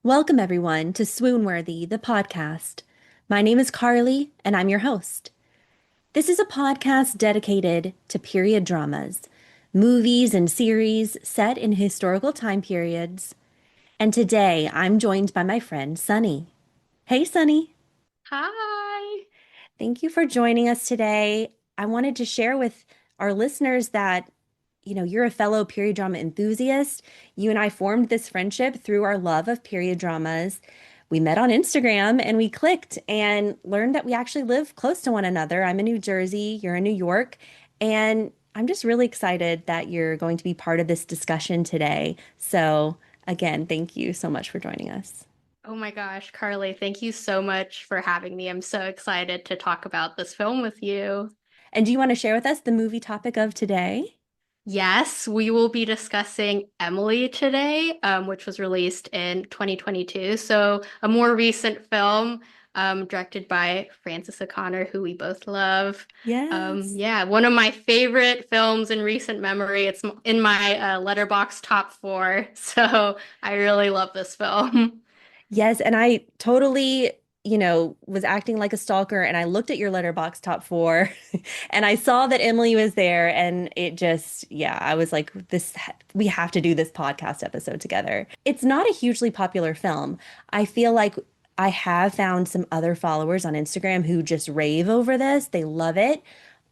Welcome, everyone, to Swoon-Worthy, the podcast. My name is Carly, and I'm your host. This is a podcast dedicated to period dramas, movies and series set in historical time periods. And today, I'm joined by my friend, Sunny. Hey, Sunny. Hi. Thank you for joining us today. I wanted to share with our listeners that, you're a fellow period drama enthusiast. You and I formed this friendship through our love of period dramas. We met on Instagram and we clicked and learned that we actually live close to one another. I'm in New Jersey, you're in New York, and I'm just really excited that you're going to be part of this discussion today. So, again, thank you so much for joining us. Oh my gosh, Carly, thank you so much for having me. I'm so excited to talk about this film with you. And do you want to share with us the movie topic of today? Yes, we will be discussing Emily today, which was released in 2022. So, a more recent film, directed by Frances O'Connor, who we both love. Yes. Yeah, one of my favorite films in recent memory. It's in my Letterboxd top four. So, I really love this film. Yes, and I totally, was acting like a stalker and I looked at your letterbox top four and I saw that Emily was there and it just, yeah, I was like, we have to do this podcast episode together. It's not a hugely popular film. I feel like I have found some other followers on Instagram who just rave over this. They love it,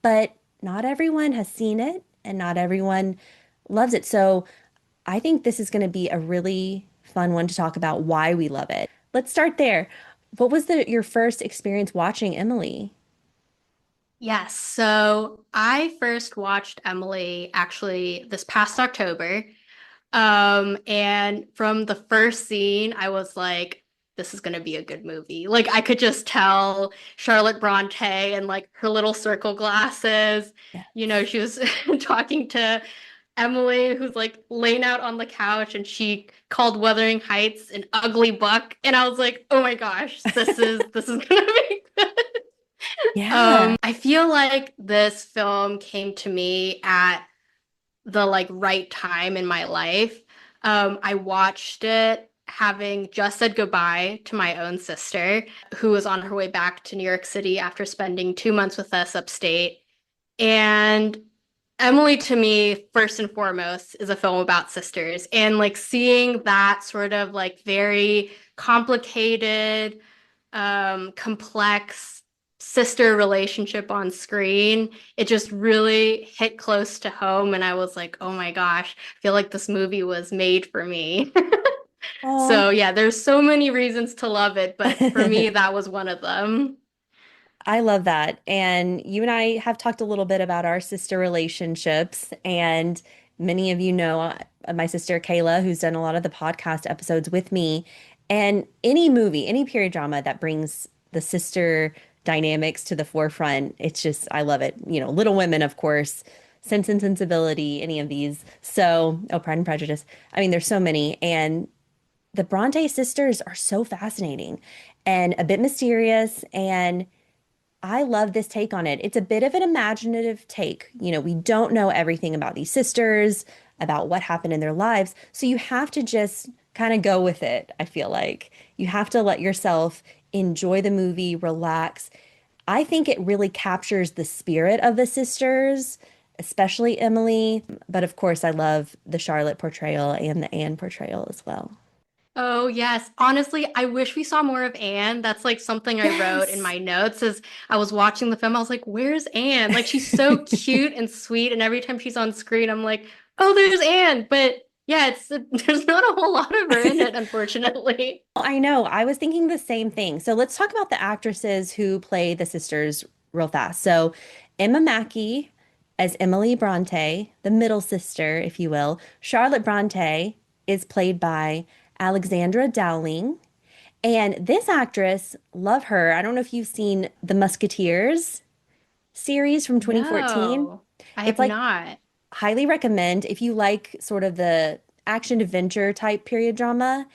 but not everyone has seen it and not everyone loves it. So I think this is going to be a really fun one to talk about why we love it. Let's start there. What was your first experience watching Emily? Yes, so I first watched Emily actually this past October. And from the first scene, I was like, this is gonna be a good movie. Like I could just tell Charlotte Brontë and like her little circle glasses. Yeah. She was talking to Emily, who's like laying out on the couch, and she called Wuthering Heights an ugly buck. And I was like, oh my gosh, this is gonna be good. Yeah. I feel like this film came to me at the like right time in my life. I watched it having just said goodbye to my own sister, who was on her way back to New York City after spending 2 months with us upstate. And Emily, to me, first and foremost, is a film about sisters. And like seeing that sort of like very complicated, complex sister relationship on screen, it just really hit close to home. And I was like, oh my gosh, I feel like this movie was made for me. Oh. So yeah, there's so many reasons to love it, but for me, that was one of them. I love that. And you and I have talked a little bit about our sister relationships. And many of you know my sister Kayla, who's done a lot of the podcast episodes with me. And any movie, any period drama that brings the sister dynamics to the forefront, it's just, I love it. Little Women, of course, Sense and Sensibility, any of these. So, oh, Pride and Prejudice. I mean, there's so many. And the Bronte sisters are so fascinating and a bit mysterious. And I love this take on it. It's a bit of an imaginative take. We don't know everything about these sisters, about what happened in their lives. So you have to just kind of go with it, I feel like. You have to let yourself enjoy the movie, relax. I think it really captures the spirit of the sisters, especially Emily. But of course, I love the Charlotte portrayal and the Anne portrayal as well. Oh, yes. Honestly, I wish we saw more of Anne. That's like something I wrote in Yes. my notes as I was watching the film. I was like, where's Anne? Like, she's so cute and sweet. And every time she's on screen, I'm like, oh, there's Anne. But yeah, there's not a whole lot of her in it, unfortunately. I know. I was thinking the same thing. So let's talk about the actresses who play the sisters real fast. So Emma Mackey as Emily Bronte, the middle sister, if you will. Charlotte Bronte is played by Alexandra Dowling. And this actress, love her. I don't know if you've seen the Musketeers series from 2014. No, I It's have like not. highly recommend if you like sort of the action adventure type period drama.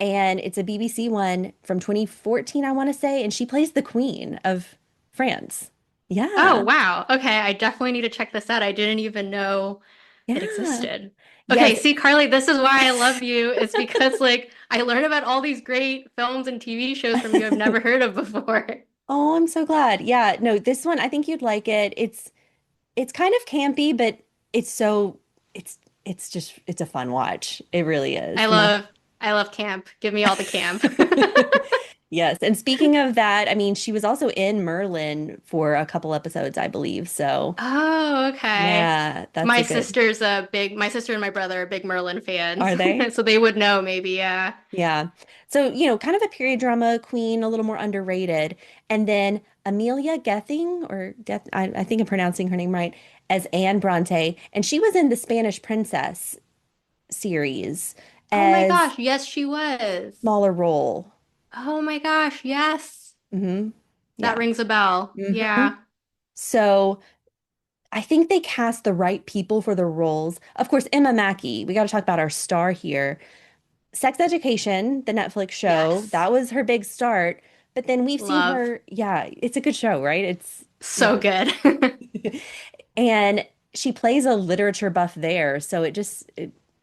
And it's a BBC one from 2014, I want to say, and she plays the Queen of France. Oh, Yeah. wow. Okay, I definitely need to check this out. I didn't even know. it Yeah. existed. Okay, Yes. see, Carly, this is why I love you. It's because like I learn about all these great films and TV shows from you I've never heard of before. Oh, I'm so glad. Yeah, no, this one I think you'd like it. It's kind of campy, but it's so it's it's a fun watch. It really is. I love I love camp. Give me all the camp. Yes. And speaking of that, I mean, she was also in Merlin for a couple episodes, I believe. So, Oh, okay. yeah, that's a good. My sister and my brother are big Merlin fans. Are they? So they would know maybe, yeah. Yeah. So, kind of a period drama queen, a little more underrated. And then Amelia Gething, or Geth, I think I'm pronouncing her name right, as Anne Bronte. And she was in the Spanish Princess series Oh my as gosh, yes, she was. smaller role. Oh my gosh, yes. Hmm. That Yeah. rings a bell. Hmm. Yeah. So I think they cast the right people for the roles. Of course, Emma Mackey, we got to talk about our star here. Sex Education, the Netflix show, Yes. that was her big start. But then we've seen Love. her, yeah, it's a good show, right? So Yeah. good. And she plays a literature buff there. So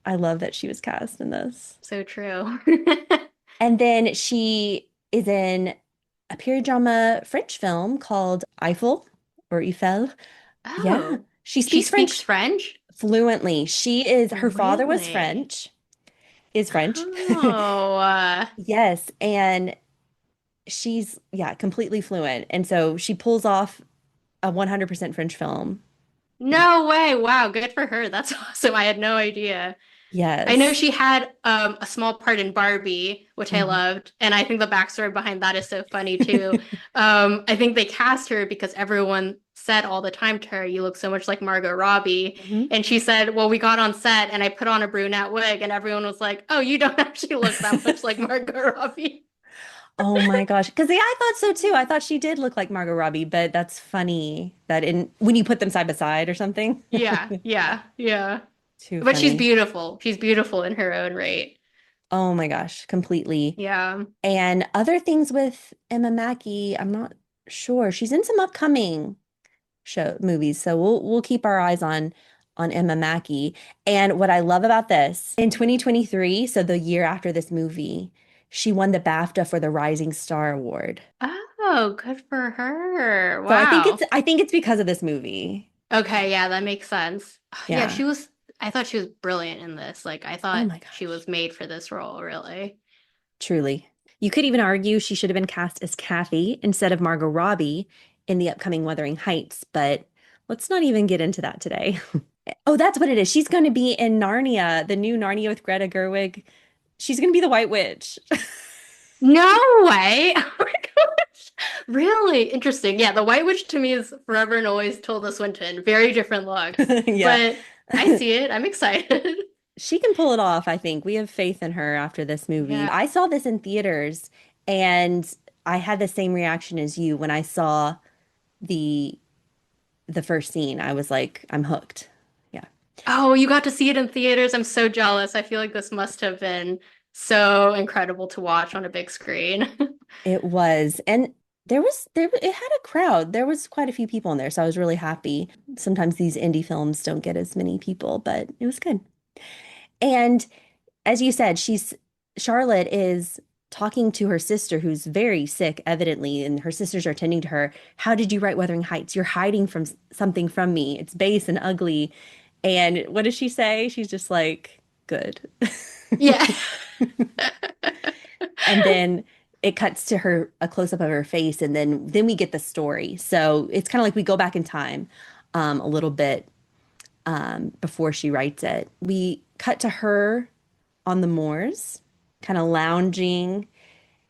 I love that she was cast in this. So true. And then she is in a period drama French film called Eiffel. Yeah. Oh, She she speaks speaks French French? fluently. Her father was Really? is French. Oh, Yes. And yeah, completely fluent. And so she pulls off a 100% French film. Yeah. no way. Wow, good for her. That's awesome. I had no idea. I know Yes. she had a small part in Barbie, which I Mhm. loved, and I think the backstory behind that is so funny too. I think they cast her because everyone said all the time to her, "You look so much like Margot Robbie," Mhm. and she said, "Well, we got on set and I put on a brunette wig, and everyone was like, "Oh, you don't actually look that much like Margot Robbie." Oh my gosh. Because yeah, I thought so too. I thought she did look like Margot Robbie, but that's funny that in when you put them side by side or something. Yeah, yeah, yeah. Too But she's funny. beautiful. She's beautiful in her own right. Oh my gosh, completely. Yeah. And other things with Emma Mackey, I'm not sure. She's in some upcoming movies, so we'll keep our eyes on Emma Mackey. And what I love about this, in 2023, so the year after this movie, she won the BAFTA for the Rising Star Award. Oh, good for her. So Wow. I think it's because of this movie. Okay, yeah, that makes sense. Yeah, Yeah. I thought she was brilliant in this. Like, I Oh thought my she gosh. was made for this role, really. Truly. You could even argue she should have been cast as Kathy instead of Margot Robbie in the upcoming Wuthering Heights, but let's not even get into that today. Oh, that's what it is. She's going to be in Narnia, the new Narnia with Greta Gerwig. She's going to be the White Witch. No way! Oh my gosh. Really interesting. Yeah, the White Witch to me is forever and always Tilda Swinton. Very different looks. Yeah. But I see it. I'm excited. She can pull it off, I think. We have faith in her after this movie. Yeah. I saw this in theaters and I had the same reaction as you when I saw the the first scene. I was like, I'm hooked. Yeah. Oh, you got to see it in theaters. I'm so jealous. I feel like this must have been so incredible to watch on a big screen. It was. And it had a crowd. There was quite a few people in there, so I was really happy. Sometimes these indie films don't get as many people, but it was good. And as you said, Charlotte is talking to her sister who's very sick, evidently, and her sisters are tending to her. How did you write Wuthering Heights? You're hiding from something from me. It's base and ugly. And what does she say? She's just like, good. Yeah. And then it cuts to a close up of her face, and then we get the story. So it's kind of like we go back in time a little bit before she writes it. We cut to her on the moors, kind of lounging,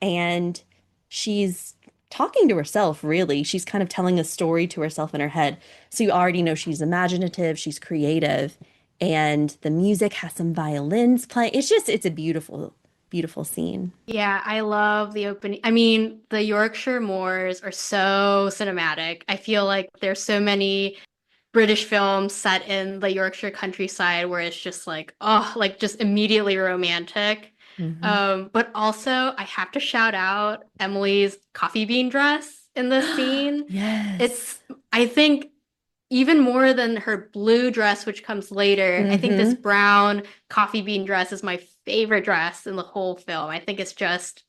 and she's talking to herself, really. She's kind of telling a story to herself in her head. So you already know she's imaginative, she's creative, and the music has some violins playing. It's a beautiful, beautiful scene. Yeah, I love the opening. I mean, the Yorkshire moors are so cinematic. I feel like there's so many British films set in the Yorkshire countryside where it's just like, oh, like just immediately romantic. Hmm. But also, I have to shout out Emily's coffee bean dress in this scene. Yes. It's, I think even more than her blue dress, which comes later. I think this Mm-hmm. brown coffee bean dress is my favorite dress in the whole film. I think it's just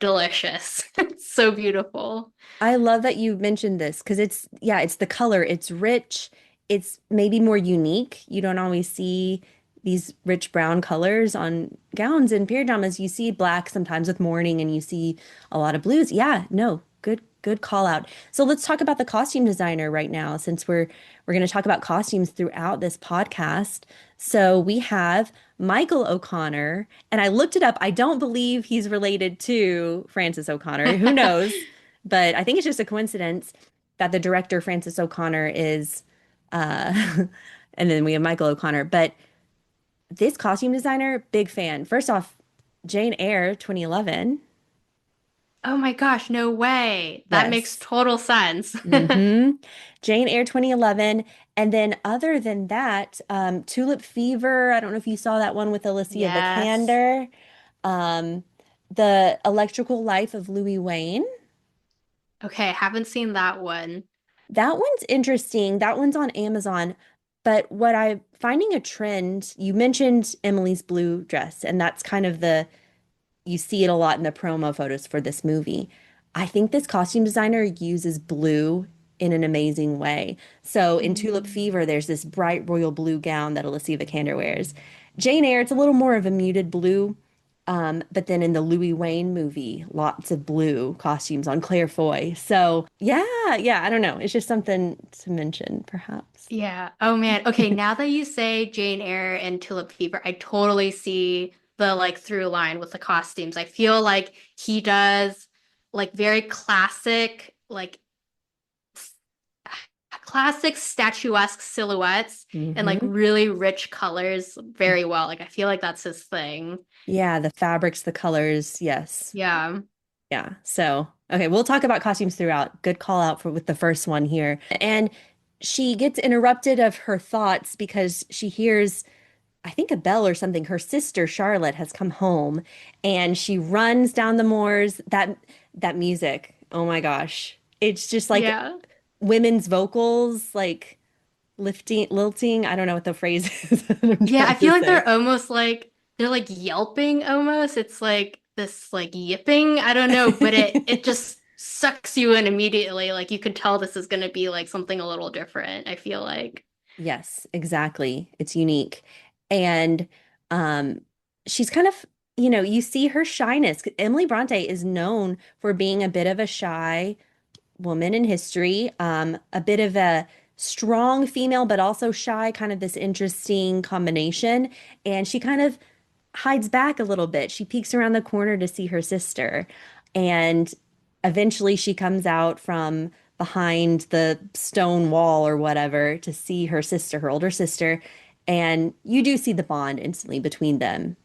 delicious. It's so beautiful. I love that you mentioned this because yeah, it's the color. It's rich. It's maybe more unique. You don't always see these rich brown colors on gowns and period dramas. You see black sometimes with mourning and you see a lot of blues. Yeah, no, good call out. So let's talk about the costume designer right now since we're going to talk about costumes throughout this podcast. So we have Michael O'Connor, and I looked it up. I don't believe he's related to Francis O'Connor. Who knows? But I think it's just a coincidence that the director, Francis O'Connor, is, uh, and then we have Michael O'Connor. But this costume designer, big fan. First off, Jane Eyre, 2011. Oh my gosh, no way. That makes Yes. total sense. Mm-hmm. Jane Eyre 2011. And then other than that, Tulip Fever. I don't know if you saw that one with Alicia Yes. Vikander. Um, The Electrical Life of Louis Wayne. Okay, haven't seen that one. That one's interesting. That one's on Amazon. But what I'm finding a trend, you mentioned Emily's blue dress, and that's kind of you see it a lot in the promo photos for this movie. I think this costume designer uses blue in an amazing way. So in Tulip Mm. Fever, there's this bright royal blue gown that Alicia Vikander wears. Jane Eyre, it's a little more of a muted blue. But then in the Louis Wayne movie, lots of blue costumes on Claire Foy. So yeah, I don't know. It's just something to mention, perhaps. Yeah. Oh man. Okay, now that you say Jane Eyre and Tulip Fever, I totally see the like through line with the costumes. I feel like he does like very classic, like s- classic statuesque silhouettes and like Hmm. really rich colors very well. Like I feel like that's his thing. Yeah, the fabrics, the colors, yes. Yeah. Yeah. So, okay, we'll talk about costumes throughout. Good call out for with the first one here. And she gets interrupted of her thoughts because she hears, I think, a bell or something. Her sister Charlotte has come home and she runs down the moors. That music. Oh my gosh. It's just like Yeah. women's vocals, like lilting. I don't know what the phrase is that I'm Yeah, I trying to feel like say. they're like yelping almost. It's like this like yipping. I don't know, but it just sucks you in immediately. Like you can tell this is gonna be like something a little different, I feel like. Yes, exactly. It's unique. And um she's kind of, you see her shyness. Emily Bronte is known for being a bit of a shy woman in history, a bit of a strong female, but also shy, kind of this interesting combination. And she kind of hides back a little bit. She peeks around the corner to see her sister. And eventually she comes out from behind the stone wall or whatever to see her sister, her older sister. And you do see the bond instantly between them.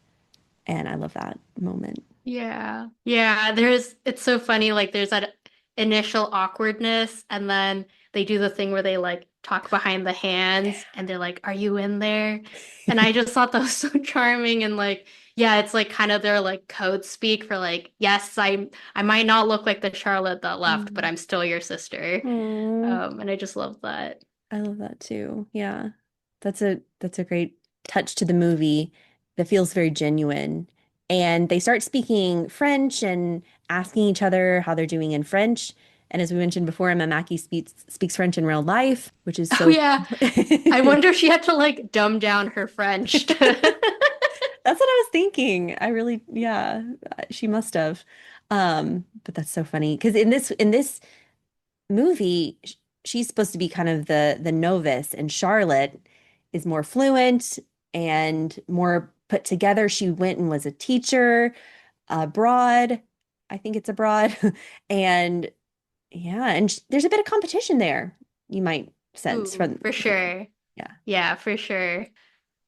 And I love that moment. Yeah. Yeah, it's so funny. Like there's that initial awkwardness, and then they do the thing where they like talk behind the hands and they're like, "Are you in there?" And I just thought that was so charming and like, yeah, it's like kind of their like code speak for like, yes, I might not look like the Charlotte that left, but Mm. I'm still your sister. Aw. And I just love that. I love that too. Yeah. That's a great touch to the movie that feels very genuine. And they start speaking French and asking each other how they're doing in French. And as we mentioned before, Emma Mackey speaks French in real life, which is Oh so yeah. I wonder if she had to like dumb down her French to That's what I was thinking. Yeah, she must have. But that's so funny because in this movie, she's supposed to be kind of the novice, and Charlotte is more fluent and more put together. She went and was a teacher abroad. I think it's abroad. And yeah, and there's a bit of competition there, you might sense Ooh, from for sure. yeah. Yeah, for sure.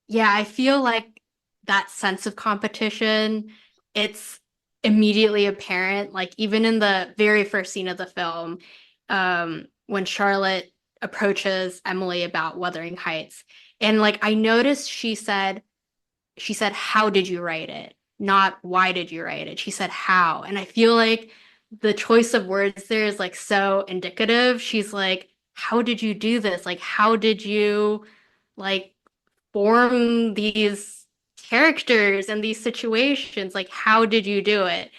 Yeah, I feel like that sense of competition, it's immediately apparent. Like even in the very first scene of the film, when Charlotte approaches Emily about Wuthering Heights, and like I noticed she said, "How did you write it?" Not why did you write it? She said how. And I feel like the choice of words there is like so indicative. She's like, how did you do this? Like, how did you like form these characters and these situations? Like, how did you do it?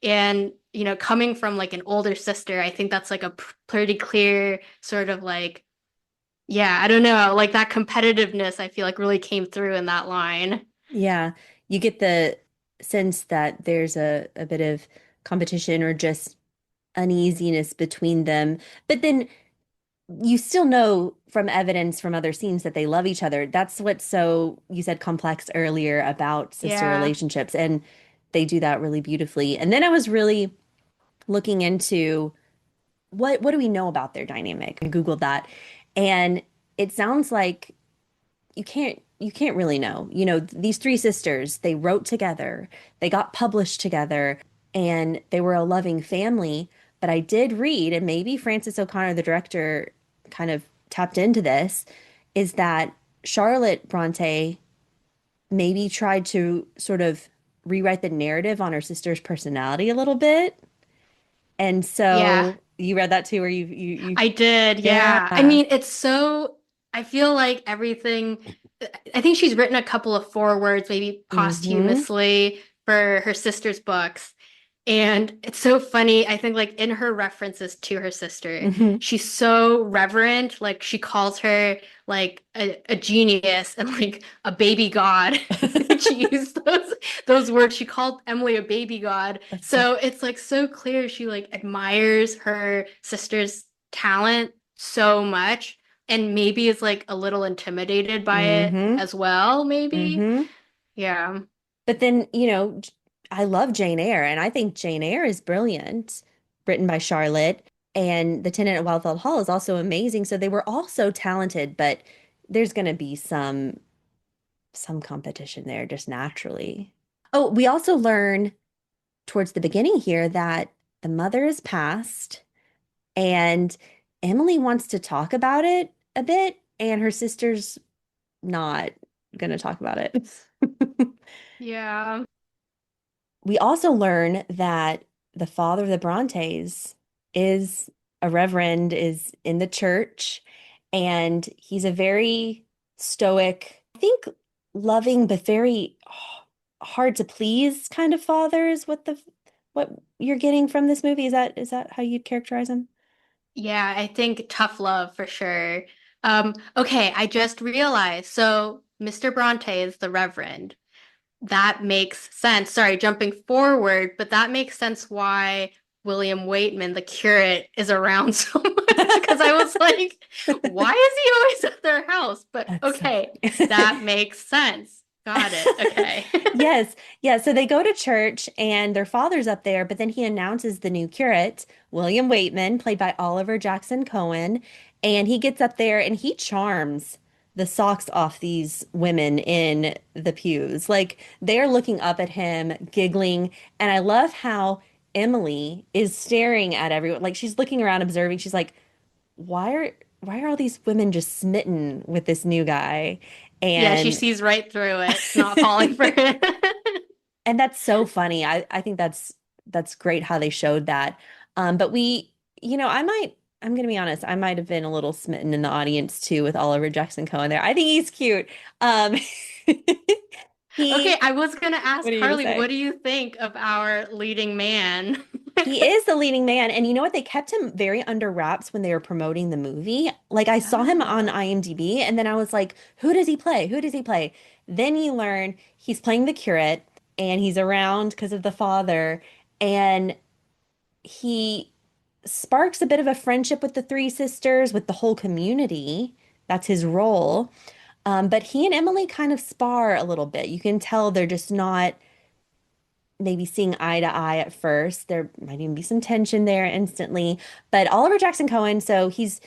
And, coming from like an older sister, I think that's like a pretty clear sort of like, yeah, I don't know, like that competitiveness, I feel like really came through in that line. Yeah, you get the sense that there's a bit of competition or just uneasiness between them. But then you still know from evidence from other scenes that they love each other. That's what's so, you said complex earlier about sister Yeah. relationships, and they do that really beautifully. And then I was really looking into what do we know about their dynamic? I Googled that, and it sounds like you can't really know. You know, these three sisters, they wrote together, they got published together, and they were a loving family. But I did read, and maybe Frances O'Connor, the director, kind of tapped into this, is that Charlotte Bronte maybe tried to sort of rewrite the narrative on her sister's personality a little bit. And Yeah. so you read that too, or you I did, yeah. I yeah. mean, I feel like everything, I think she's written a couple of forewords, maybe Mm-hmm. posthumously for her sister's books. And it's so funny. I think like in her references to her sister, Mm-hmm. she's so reverent. Like she calls her like a genius and like a baby god. She used those words. She called Emily a baby god. That's so So it's like so clear she like admires her sister's talent so much and maybe is like a little intimidated by it mm-hmm. as well, maybe. Mm-hmm. Yeah. But then, I love Jane Eyre, and I think Jane Eyre is brilliant, written by Charlotte. And The Tenant at Wildfell Hall is also amazing. So they were all so talented, but there's going to be some competition there just naturally. Oh, we also learn towards the beginning here that the mother is passed, and Emily wants to talk about it a bit, and her sister's not going to talk about it. Yeah. We also learn that the father of the Brontes is a reverend, is in the church, and he's a very stoic, I think loving, but very hard to please kind of father is what you're getting from this movie. Is that how you'd characterize him? Yeah, I think tough love for sure. Okay, I just realized. So Mr. Bronte is the Reverend. That makes sense. Sorry, jumping forward, but that makes sense why William Waitman, the curate, is around so much. Because I was like, why is he always at their house? But That's so okay, that funny. makes sense. Got it. Okay. Yes. Yeah. So they go to church and their father's up there, but then he announces the new curate, William Waitman, played by Oliver Jackson Cohen. And he gets up there and he charms the socks off these women in the pews. Like they're looking up at him, giggling. And I love how Emily is staring at everyone. Like she's looking around, observing. She's like, why are all these women just smitten with this new guy? Yeah, she And sees right through it, not falling for it. And that's so funny. I think that's great how they showed that. But I'm gonna be honest, I might have been a little smitten in the audience too with Oliver Jackson Cohen there. I think he's cute. Um Okay, he I was gonna ask what are you gonna Carly, what say? do you think of our leading man? He is the leading man, and you know what? They kept him very under wraps when they were promoting the movie. Like I saw him on Oh, IMDb, and then I was like, "Who does he play? Who does he play?" Then you learn he's playing the curate, and he's around because of the father, and he sparks a bit of a friendship with the three sisters, with the whole community. That's his role. But he and Emily kind of spar a little bit. You can tell they're just not maybe seeing eye to eye at first. There might even be some tension there instantly. But Oliver Jackson Cohen, so he's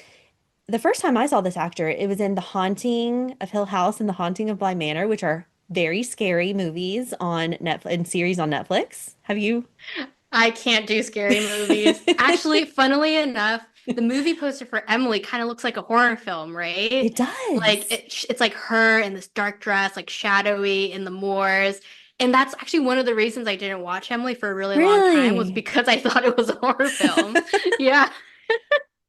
the first time I saw this actor, it was in The Haunting of Hill House and The Haunting of Bly Manor, which are very scary movies on Netflix and series on Netflix. Have you? I can't do scary movies. Actually, funnily enough, the movie poster for Emily kind of looks like a horror film, right? It Like does. it's like her in this dark dress, like shadowy in the moors. And that's actually one of the reasons I didn't watch Emily for a really long time was Really? because I thought it was a horror film. Yeah.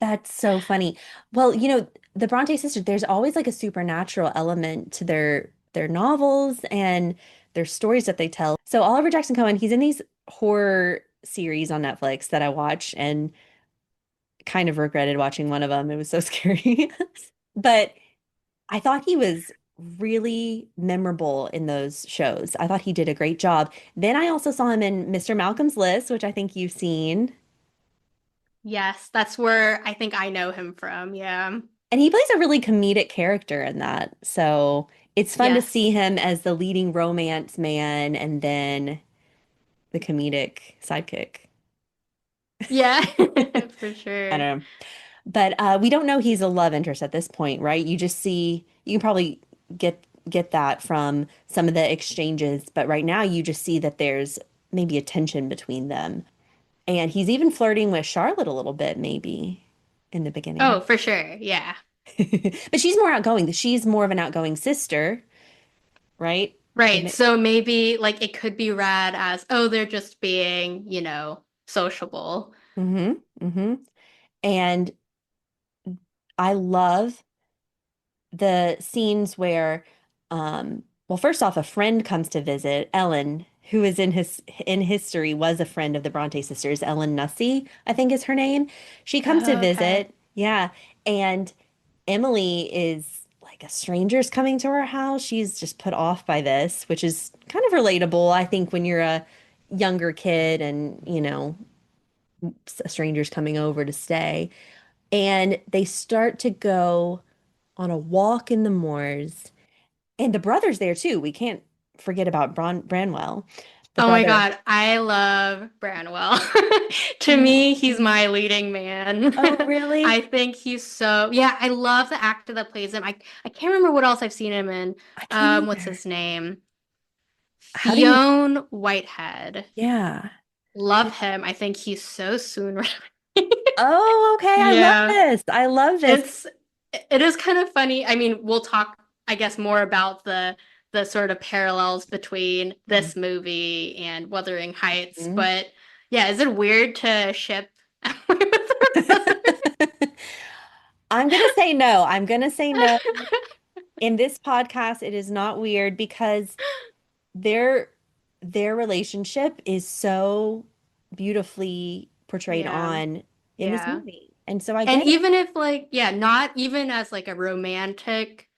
That's so funny. Well, the Bronte sisters, there's always like a supernatural element to their novels and their stories that they tell. So Oliver Jackson Cohen, he's in these horror series on Netflix that I watch and kind of regretted watching one of them. It was so scary. But I thought he was really memorable in those shows. I thought he did a great job. Then I also saw him in Mr. Malcolm's List, which I think you've seen. Yes, that's where I think I know him from. Yeah. And he plays a really comedic character in that. So it's fun to see Yes. him as the leading romance man and then the comedic sidekick. Yeah, for I sure. don't know. But we don't know he's a love interest at this point, right? You just see, you can probably get that from some of the exchanges, but right now you just see that there's maybe a tension between them. And he's even flirting with Charlotte a little bit, maybe in the Oh, beginning. for sure. Yeah. But she's more outgoing. She's more of an outgoing sister, right? Right. And So maybe like it could be read as, oh, they're just being, sociable. mm-hmm, mm-hmm. And I love the scenes where, well, first off, a friend comes to visit, Ellen, who is in history was a friend of the Bronte sisters, Ellen Nussey, I think is her name. She comes to Oh, okay. visit, yeah, and Emily is like a stranger's coming to her house. She's just put off by this, which is kind of relatable, I think, when you're a younger kid and, a stranger's coming over to stay. And they start to go on a walk in the moors. And the brother's there too. We can't forget about Branwell, the Oh my brother. God, I love Branwell. To I me, know. he's my leading man. Oh, I really? think he's so, yeah, I love the actor that plays him. I can't remember what else I've seen him in. I can't What's either. his name? How do you? Fionn Whitehead. Yeah. Love him. I think he's so soon. Oh, okay. I love Yeah. this. I love this. It's it is kind of funny. I mean, we'll talk, I guess, more about the sort of parallels between this movie and Wuthering Heights, Mhm. but yeah, is it weird to ship Emily with her brother? I'm gonna say no. I'm gonna say no. In this podcast, it is not weird because their their relationship is so beautifully portrayed Yeah. on in this Yeah. movie. And so I And get it. even if like, yeah, not even as like a romantic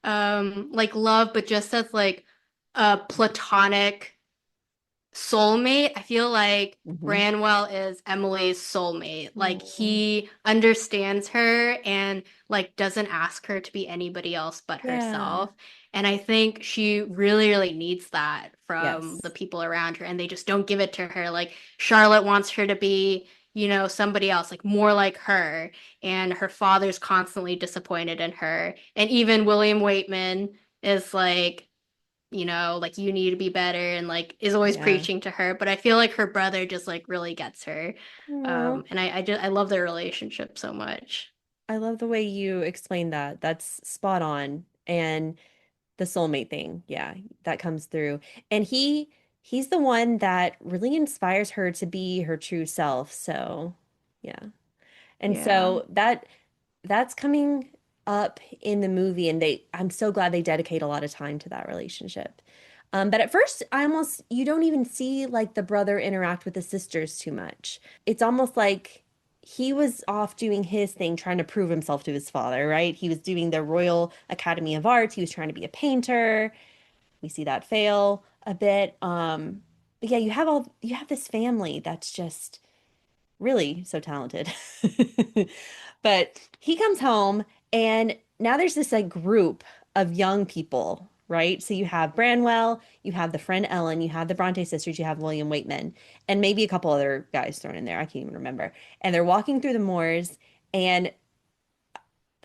like love, but just as like a platonic soulmate. I feel like Hmm. Branwell is Emily's soulmate. Like Oh, he understands her and like doesn't ask her to be anybody else but yeah. herself. And I think she really, really needs that from the Yes. people around her and they just don't give it to her. Like Charlotte wants her to be, somebody else, like more like her. And her father's constantly disappointed in her. And even William Waitman is like you need to be better and like is always Yeah. preaching to her. But I feel like her brother just like really gets her. Aw. And I love their relationship so much. I love the way you explained that. That's spot on. And the soulmate thing, yeah, that comes through. And he's the one that really inspires her to be her true self. So, yeah. And Yeah. so that's coming up in the movie, and I'm so glad they dedicate a lot of time to that relationship. But at first, you don't even see like the brother interact with the sisters too much. It's almost like he was off doing his thing, trying to prove himself to his father, right? He was doing the Royal Academy of Arts. He was trying to be a painter. We see that fail a bit. But yeah, you have this family that's just really so talented. But he comes home and now there's this like group of young people, right? So you have Branwell, you have the friend Ellen, you have the Bronte sisters, you have William Waitman, and maybe a couple other guys thrown in there. I can't even remember. And they're walking through the moors, and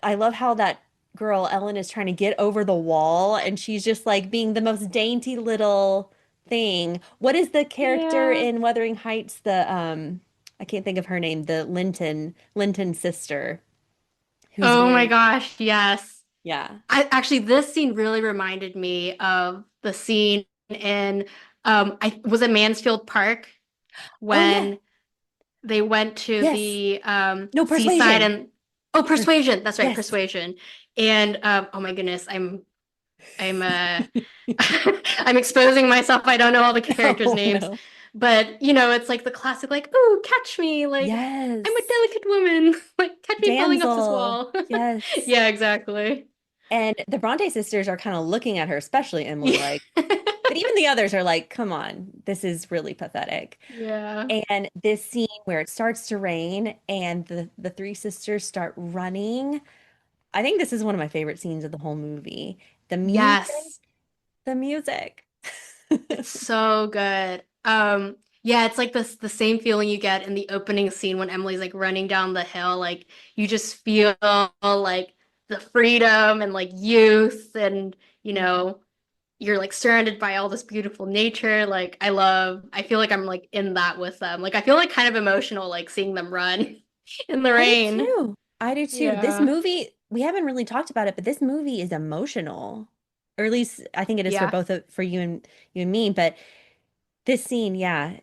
I love how that girl Ellen is trying to get over the wall and she's just like being the most dainty little thing. What is the character Yeah. in Wuthering Heights? The I can't think of her name, the Linton sister who's Oh my very, gosh, yes. yeah. I actually this scene really reminded me of the scene in I was it Mansfield Park Oh yeah. when they went to Yes. the No, seaside Persuasion. and oh, Per Persuasion. That's right, yes. Persuasion. And oh my goodness, I'm I'm exposing myself. I don't know all the characters' Oh names. no. But it's like the classic like, "Ooh, catch me." Like, I'm a Yes. delicate woman. Like, catch me falling off this Damsel. wall. Yes. Yeah, exactly. And the Bronte sisters are kind of looking at her, especially Emily, Yeah. like, but even the others are like, come on, this is really pathetic. Yeah. And this scene where it starts to rain and the three sisters start running, I think this is one of my favorite scenes of the whole movie. The music, Yes. the music. It's so good. Yeah, it's like the same feeling you get in the opening scene when Emily's like running down the hill. Like you just feel like the freedom and like youth and you're like surrounded by all this beautiful nature. Like I feel like I'm like in that with them. Like I feel like kind of emotional like seeing them run in the I do rain. too. I do too. This Yeah. movie, we haven't really talked about it, but this movie is emotional. Or at least I think it is for Yeah. both of, for you and me, but this scene, yeah.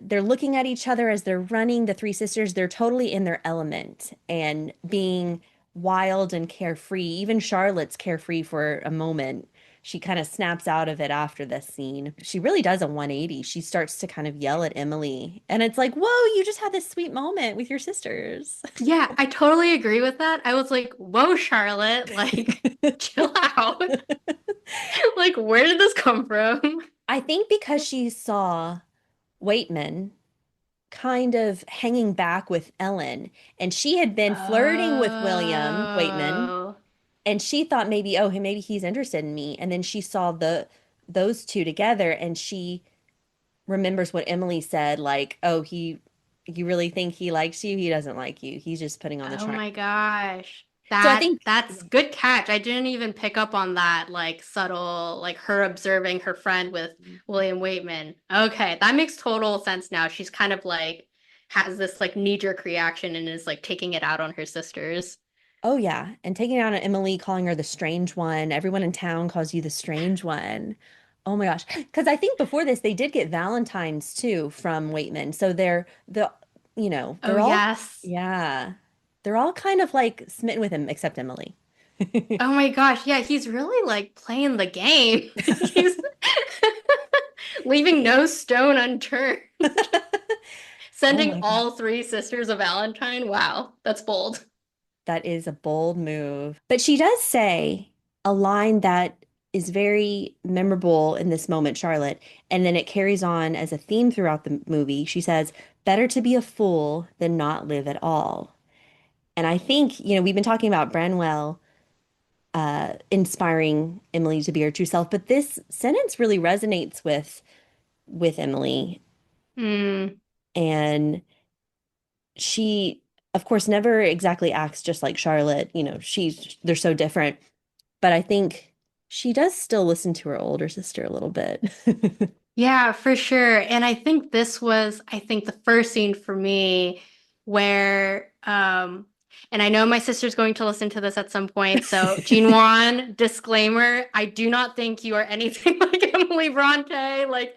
They're looking at each other as they're running, the three sisters, they're totally in their element and being wild and carefree. Even Charlotte's carefree for a moment. She kind of snaps out of it after this scene. She really does a 180. She starts to kind of yell at Emily. And it's like, whoa, you just had this sweet moment with your sisters. Yeah, I totally agree with that. I was like, whoa, Charlotte, like, chill out. Like, where did this come from? I think because she saw Waitman kind of hanging back with Ellen, and she had been flirting with William Waitman, Oh, and she thought maybe, oh, maybe he's interested in me. And then she saw those two together, and she remembers what Emily said, like, oh, you really think he likes you? He doesn't like you. He's just putting on the oh charm. my gosh. So I That think, that's good catch. I didn't even pick up on that, like subtle, like her observing her friend with William Waitman. Okay, that makes total sense now. She's kind of like has this like knee-jerk reaction and is like taking it out on her sisters. oh yeah, and taking out on Emily, calling her the strange one. Everyone in town calls you the strange one. Oh my gosh. Because I think before this, they did get Valentine's too from Waitman. So Oh they're all, yes. yeah, they're all kind of like smitten with him, except Emily. Oh my gosh, yeah, he's really like playing the game. He's leaving no stone unturned. Oh Sending my God. all three sisters a Valentine. Wow, that's bold. That is a bold move. But she does say a line that is very memorable in this moment, Charlotte, and then it carries on as a theme throughout the movie. She says, better to be a fool than not live at all. And I think, we've been talking about Branwell inspiring Emily to be her true self, but this sentence really resonates with Emily. Hmm. And she, of course, never exactly acts just like Charlotte. They're so different. But I think she does still listen to her older sister a little bit. Yeah, for sure. And I think this was, I think, the first scene for me where, and I know my sister's going to listen to this at some point. So, Jean Wan, disclaimer, I do not think you are anything like Emily Bronte. Like,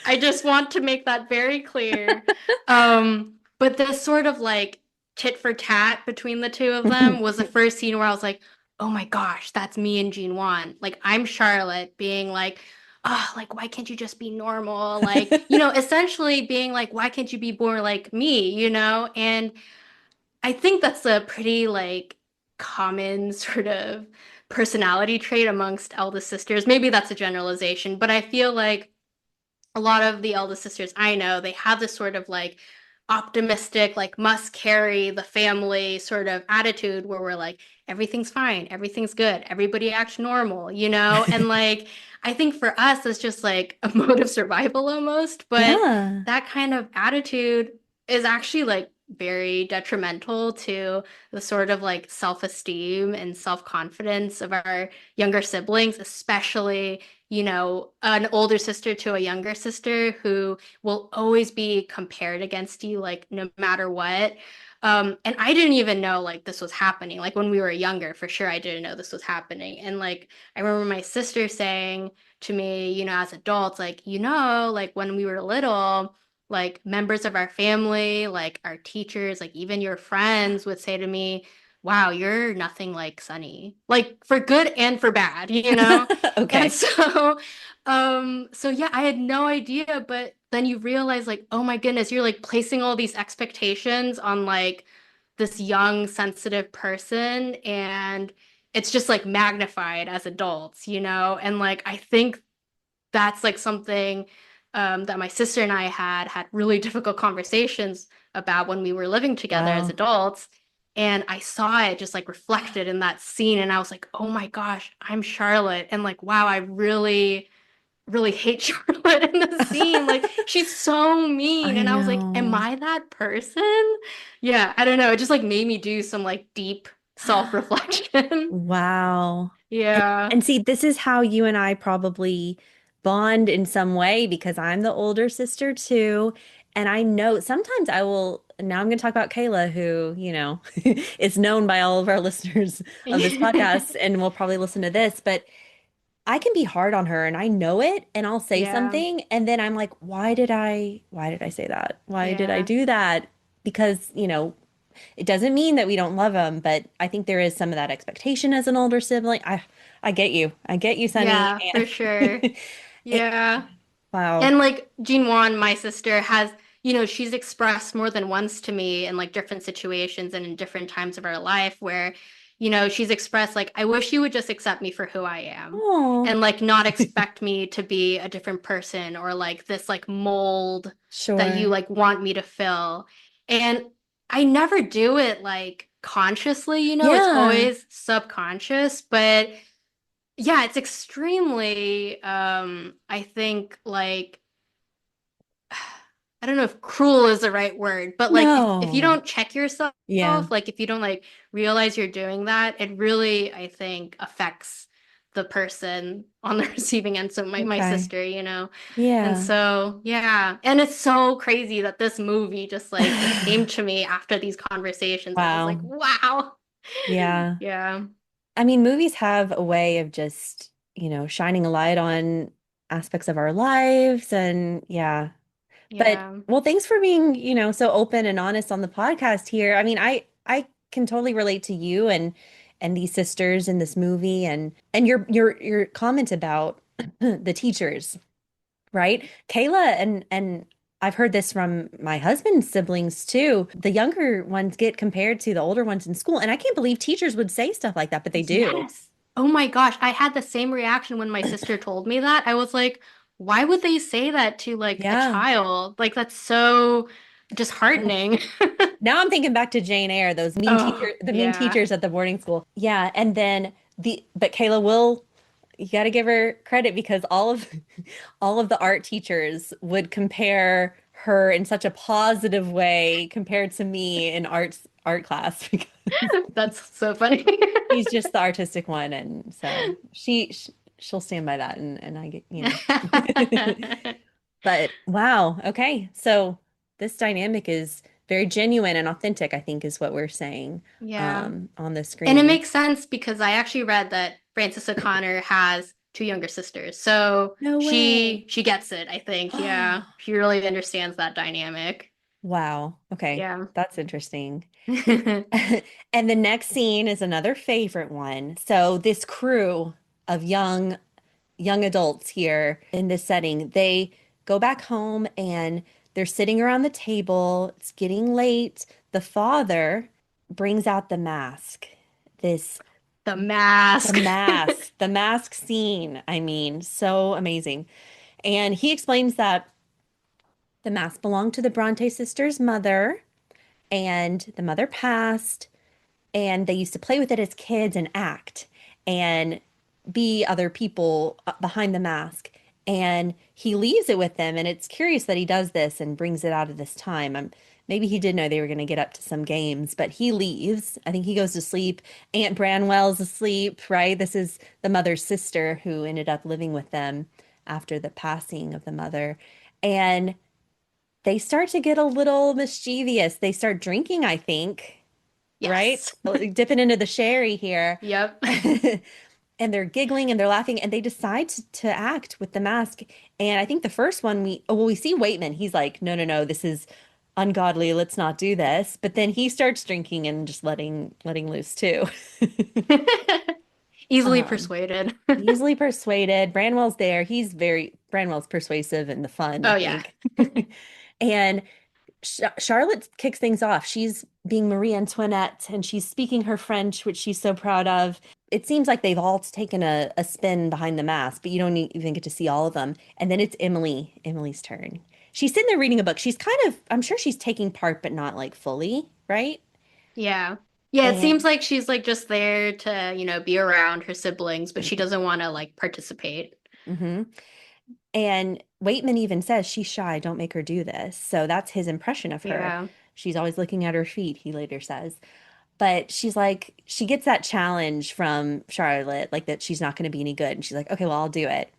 I just want to make that very clear. But this sort of like tit for tat between the two of them was the first scene where I was like, oh my gosh, that's me and Jean Wan. Like, I'm Charlotte being like, oh, like, why can't you just be normal? Like, essentially being like, why can't you be more like me? And I think that's a pretty, like, common sort of personality trait amongst eldest sisters. Maybe that's a generalization, but I feel like a lot of the eldest sisters I know, they have this sort of like optimistic, like must carry the family sort of attitude where we're like, everything's fine, everything's good, everybody acts normal? And like, I think for us, it's just like a mode of survival almost. But Yeah. that kind of attitude is actually like very detrimental to the sort of like self-esteem and self-confidence of our younger siblings, especially an older sister to a younger sister who will always be compared against you, like no matter what. And I didn't even know like this was happening. Like when we were younger, for sure, I didn't know this was happening. And like I remember my sister saying to me, as adults, like, like when we were little, like members of our family, like our teachers, like even your friends would say to me, wow, you're nothing like Sunny. Like for good and for bad, you know? And Okay. so so yeah, I had no idea, but then you realize like, oh my goodness, you're like placing all these expectations on like this young, sensitive person, and it's just like magnified as adults, you know? And like I think that's like something that my sister and I had really difficult conversations about when we were living together as Wow. adults. And I saw it just like reflected in that scene. And I was like, oh my gosh, I'm Charlotte. And like, wow, I really, really hate Charlotte in the scene. Like, she's so mean. I And I was like, am know. I that person? Yeah, I don't know. It just like made me do some like deep self-reflection. Wow. Yeah. And see, this is how you and I probably bond in some way because I'm the older sister too. And I know sometimes I will, now I'm going to talk about Kayla, who, is known by all of our listeners of this podcast and will probably listen to this, but I can be hard on her and I know it and I'll say Yeah. something and then I'm like, why did I say that? Why did I Yeah. do that? Because, it doesn't mean that we don't love them, but I think there is some of that expectation as an older sibling. I get you. I get you, Sunny. Yeah, for sure. It, Yeah. wow. And like Jean Wan, my sister, has, she's expressed more than once to me in like different situations and in different times of our life where, she's expressed like, I wish you would just accept me for who I am Oh, and like not expect me to be a different person or like this like mold that you sure. like want me to fill. And I never do it like consciously, it's Yeah. always subconscious, but yeah, it's extremely I think like I don't know if cruel is the right word, but like if you No. don't check yourself, Yeah. like if you don't like realize you're doing that, it really I think affects the person on the receiving end. So my Okay. sister, And Yeah. so yeah, and it's so crazy that this movie just like it came to me after these conversations and I was like, Wow. wow. Yeah. Yeah. I mean, movies have a way of just, shining a light on aspects of our lives and yeah. But Yeah. well, thanks for being, so open and honest on the podcast here. I mean, I can totally relate to you and these sisters in this movie and your comment about the teachers, right? Kayla and I've heard this from my husband's siblings too. The younger ones get compared to the older ones in school, and I can't believe teachers would say stuff like that, but they do. Yes. Oh my gosh, I had the same reaction when my sister told me that. I was like, why would they say that to like a Yeah. child? Like that's so disheartening. Now I'm thinking back to Jane Eyre, Oh, the mean yeah. teachers at the boarding school. Yeah, and then but Kayla will, you got to give her credit because all of the art teachers would compare her in such a positive way compared to me in art class because That's so funny. she's just the artistic one, and so she'll stand by that, and I get. But wow, okay, so this dynamic is very genuine and authentic, I think, is what we're saying Yeah. on the And it screen. makes sense because I actually read that Frances O'Connor has two younger sisters. So No way. she gets it, I think. Yeah. She really understands that dynamic. Wow. Okay. Yeah. That's interesting. And the next scene is another favorite one. So this crew of young adults here in this setting, they go back home and they're sitting around the table. It's getting late. The father brings out the mask. This The mask. the mask scene. I mean, so amazing. And he explains that the mask belonged to the Bronte sisters' mother, and the mother passed, and they used to play with it as kids and act and be other people behind the mask. And he leaves it with them, and it's curious that he does this and brings it out at this time. Maybe he did know they were going to get up to some games, but he leaves. I think he goes to sleep. Aunt Branwell's asleep, right? This is the mother's sister who ended up living with them after the passing of the mother. And they start to get a little mischievous. They start drinking, I think, right? Yes. Dipping into the sherry here. Yep. and they're giggling and they're laughing and they decide to act with the mask. And I think the first one we see Waitman. He's like, no, no, no, this is ungodly. Let's not do this. But then he starts drinking and just letting loose too. Easily Um, persuaded. Easily persuaded. Branwell's there. Branwell's persuasive and the fun, I Oh yeah. think. And Charlotte kicks things off. She's being Marie Antoinette and she's speaking her French, which she's so proud of. It seems like they've all taken a spin behind the mask, but you don't even get to see all of them. And then it's Emily's turn. She's sitting there reading a book. She's kind of, I'm sure she's taking part, but not like fully, right? Yeah. Yeah, it seems And like she's like just there to, be around her siblings, but she doesn't want to like participate. hmm And Waitman even says she's shy, don't make her do this. So that's his impression of her. Yeah. She's always looking at her feet, he later says. But she's like, she gets that challenge from Charlotte, like that she's not going to be any good. And she's like, okay, well, I'll do it.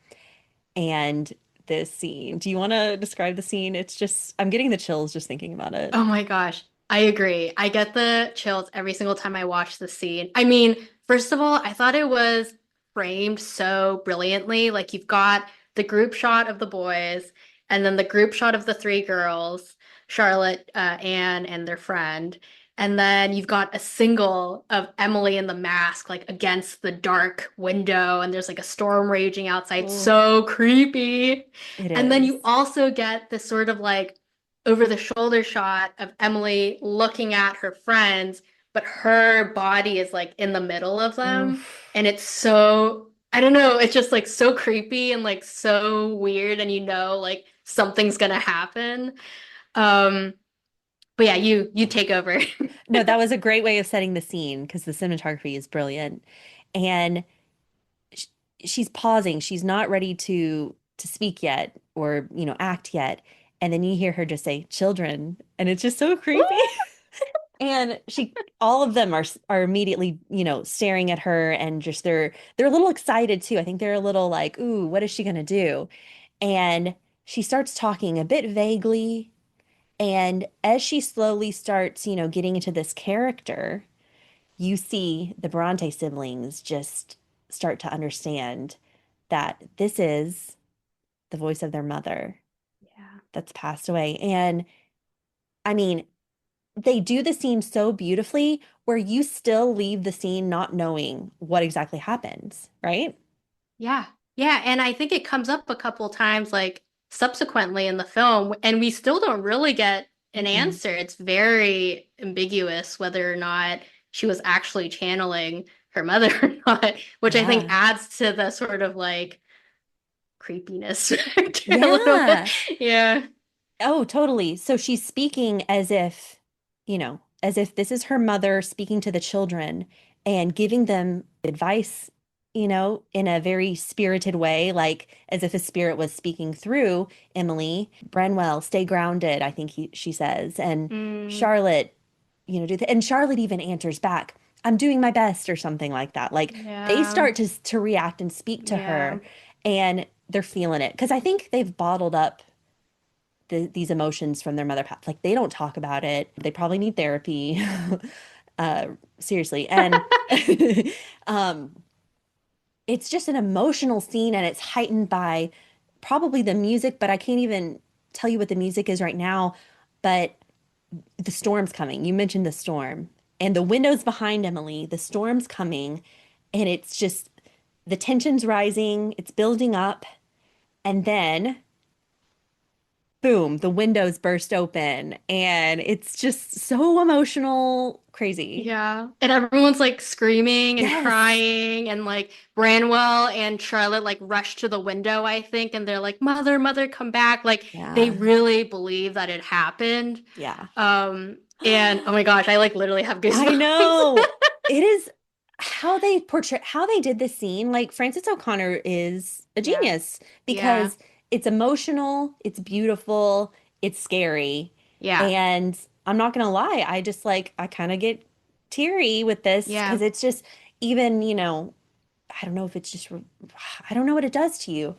And this scene, do you want to describe the scene? It's just, I'm getting the chills just thinking about it. Oh my gosh. I agree. I get the chills every single time I watch the scene. I mean, first of all, I thought it was framed so brilliantly. Like you've got the group shot of the boys and then the group shot of the three girls, Charlotte, Anne, and their friend. And then you've got a single of Emily in the mask, like against the dark window, and there's like a storm raging outside. Oh, So creepy. it And then you is. also get this sort of like over the shoulder shot of Emily looking at her friends, but her body is like in the middle of them. Oof. And it's so, I don't know, it's just like so creepy and like so weird. And like something's gonna happen. Um, but yeah, you take over. No, that was a great way of setting the scene because the cinematography is brilliant. And sh she's pausing. She's not ready to speak yet or, act yet. And then you hear her just say, children. And it's just so creepy. And all of them are immediately, staring at her and just they're a little excited too. I think they're a little like, ooh, what is she gonna do? And she starts talking a bit vaguely. And as she slowly starts, getting into this character, you see the Bronte siblings just start to understand that this is the voice of their mother Yeah. that's passed away. And I mean, they do the scene so beautifully where you still leave the scene not knowing what exactly happens, right? Yeah. Yeah. And I think it comes up a couple times, like subsequently in the film, and we still don't really get an Mm-mm. answer. It's very ambiguous whether or not she was actually channeling her mother or not, which I think Yeah. adds to the sort of like creepiness factor a little bit. Yeah. Yeah. Oh, totally. So she's speaking as if this is her mother speaking to the children and giving them advice, in a very spirited way, like as if a spirit was speaking through Emily. Branwell, stay grounded, I think she says. And Mm, Charlotte, and Charlotte even answers back, I'm doing my best or something like that. Like they yeah. start to react and speak to Yeah. her and they're feeling it because I think they've bottled up these emotions from their mother past. Like they don't talk about it. They probably need therapy. uh, Seriously. And um, it's just an emotional scene and it's heightened by probably the music, but I can't even tell you what the music is right now. But the storm's coming. You mentioned the storm and the windows behind Emily, the storm's coming, and it's just the tension's rising, it's building up, and then boom, the windows burst open and it's just so emotional, crazy. Yeah. And everyone's like screaming and Yes. crying and like Branwell and Charlotte like rush to the window, I think, and they're like, Mother, mother, come back. Like they Yeah. really believe that it happened. Yeah. And oh my gosh, I like literally have I goosebumps. know. It is how they did this scene. Like Frances O'Connor is a Yeah. genius Yeah. because it's emotional, it's beautiful, it's scary. Yeah. And I'm not gonna lie, I kind of get teary with this because Yeah. it's just even, I don't know if it's just, I don't know what it does to you.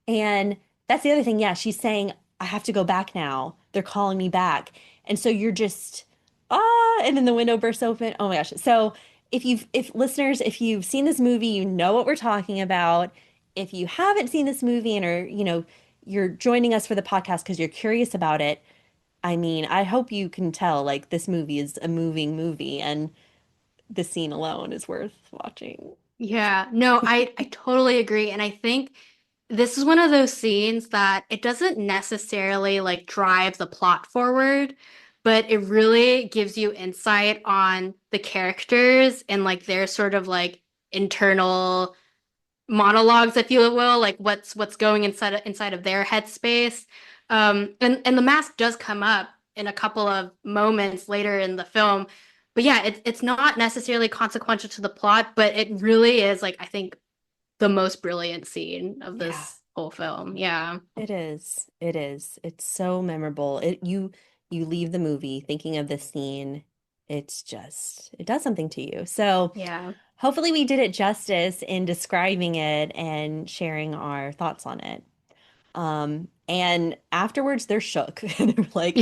And that's the other thing. Yeah, she's saying, I have to go back now. They're calling me back. And so you're just, and then the window bursts open. Oh my gosh. So if listeners, if you've seen this movie, you know what we're talking about. If you haven't seen this movie and are, you're joining us for the podcast because you're curious about it, I mean, I hope you can tell like this movie is a moving movie and the scene alone is worth watching. Yeah, no, I totally agree. And I think this is one of those scenes that it doesn't necessarily like drive the plot forward, but it really gives you insight on the characters and like their sort of like internal monologues, if you will, like what's going inside of their headspace. And the mask does come up in a couple of moments later in the film, but yeah, it's not necessarily consequential to the plot, but it really is like I think the most brilliant scene of Yeah, this whole film. Yeah, it is. It is. It's so memorable. You leave the movie thinking of this scene. It's just it does something to you. So yeah, hopefully we did it justice in describing it and sharing our thoughts on it. And afterwards they're shook. They're like,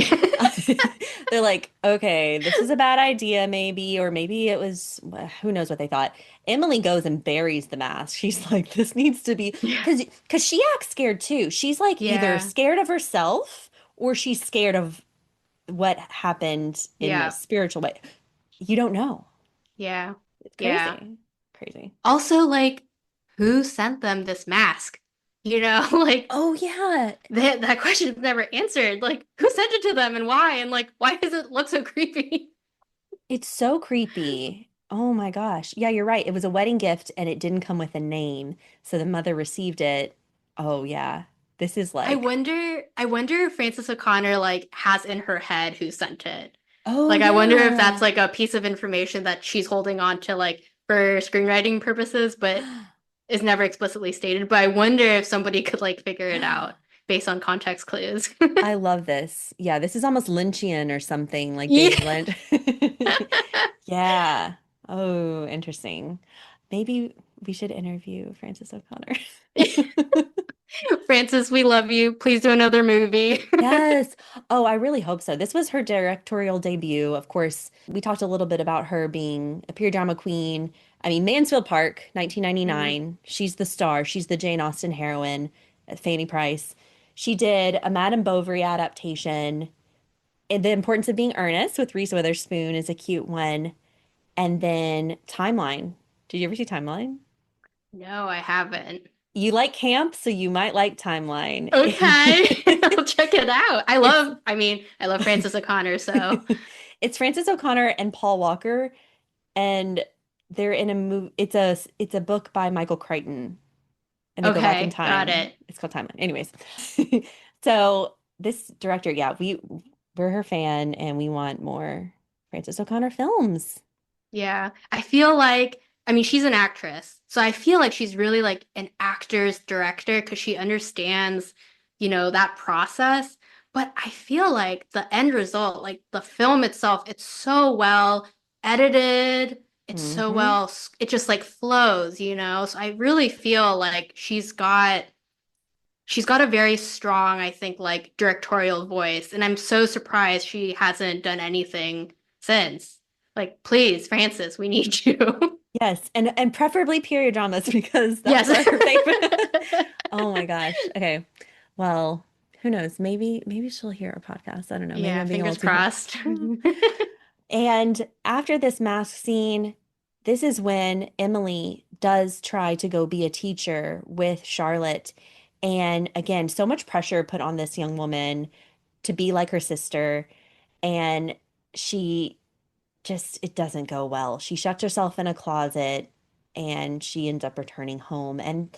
they're like, okay, this is a bad idea, maybe, or maybe it was, who knows what they thought. Emily goes and buries the mask. She's like, this needs to be, yeah, because she acts scared too. She's like either yeah, scared of herself or she's scared of what happened in the yeah, spiritual way. You don't know. yeah, It's yeah. crazy. Crazy. Also, like, who sent them this mask? You know, like Oh yeah. that question's never answered. Like, who sent it to them and why? And like, why does it look so creepy? It's so creepy. Oh my gosh. Yeah, you're right. It was a wedding gift and it didn't come with a name. So the mother received it. Oh yeah. This is like, I wonder if Frances O'Connor like has in her head who sent it. oh Like, I wonder if that's yeah. like a piece of information that she's holding on to like for screenwriting purposes, but is never explicitly stated. But I wonder if somebody could like figure it out based on context clues. I love this. Yeah, this is almost Lynchian or something. Like Yeah. David Lynch. Yeah. Oh, interesting. Maybe we should interview Frances O'Connor. Frances, we love you. Please do another movie. Yes. Oh, I really hope so. This was her directorial debut. Of course, we talked a little bit about her being a period drama queen. I mean, Mansfield Park, Mhm. 1999. She's the star. She's the Jane Austen heroine, Fanny Price. She did a Madame Bovary adaptation. And The Importance of Being Earnest with Reese Witherspoon is a cute one. And then Timeline. Did you ever see Timeline? No, I haven't. You like camp, so you might like Timeline. Okay, I'll check it out. It's I love Frances O'Connor, so it's Frances O'Connor and Paul Walker, and they're in a movie. It's a book by Michael Crichton, and they go back in okay, got time. it. It's called Timeline. Anyways, so this director, yeah, we're her fan, and we want more Frances O'Connor films. Yeah. I feel like, I mean, she's an actress. So I feel like she's really like an actor's director because she understands, that process. But I feel like the end result, like the film itself, it's so well edited. It's so Hmm. well, it just like flows, So I really feel like she's got a very strong, I think, like directorial voice. And I'm so surprised she hasn't done anything since. Like, please, Frances, we need you. Yes, and preferably period dramas because those Yes. are her favorite. Oh my gosh. Okay. Well, who knows? Maybe she'll hear our podcast. I don't know. Maybe Yeah, I'm being a fingers little too crossed. hopeful. And after this mask scene, this is when Emily does try to go be a teacher with Charlotte. And again, so much pressure put on this young woman to be like her sister. And she just it doesn't go well. She shuts herself in a closet and she ends up returning home. And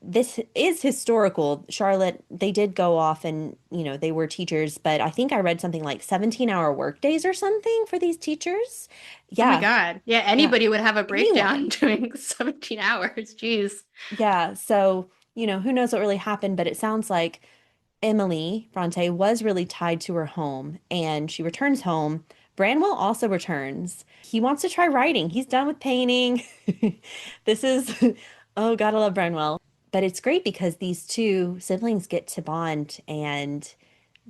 this is historical. Charlotte, they did go off and, they were teachers, but I think I read something like 17-hour workdays or something for these teachers. Oh my Yeah, God. Yeah, yeah. anybody would have a breakdown Anyone. doing 17 hours. Jeez. Yeah. So, who knows what really happened, but it sounds like Emily Brontë was really tied to her home and she returns home. Branwell also returns. He wants to try writing. He's done with painting. This is, oh, gotta love Branwell. But it's great because these two siblings get to bond and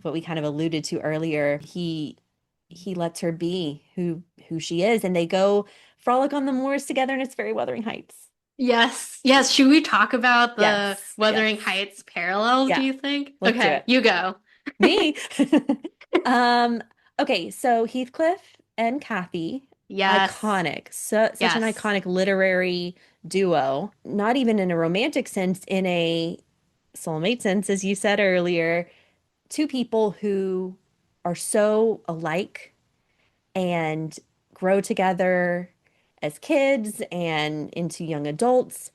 what we kind of alluded to earlier, he lets her be who she is and they go frolic on the moors together, and it's very Wuthering Heights. Yes. Yes. Should we talk about the Yes, Wuthering yes. Heights parallels, do Yeah, you think? let's do Okay, it. you go. Me? Um, okay, so Heathcliff and Kathy, Yes. iconic. Such an Yes. iconic literary duo. Not even in a romantic sense, in a soulmate sense, as you said earlier. Two people who are so alike and grow together as kids and into young adults.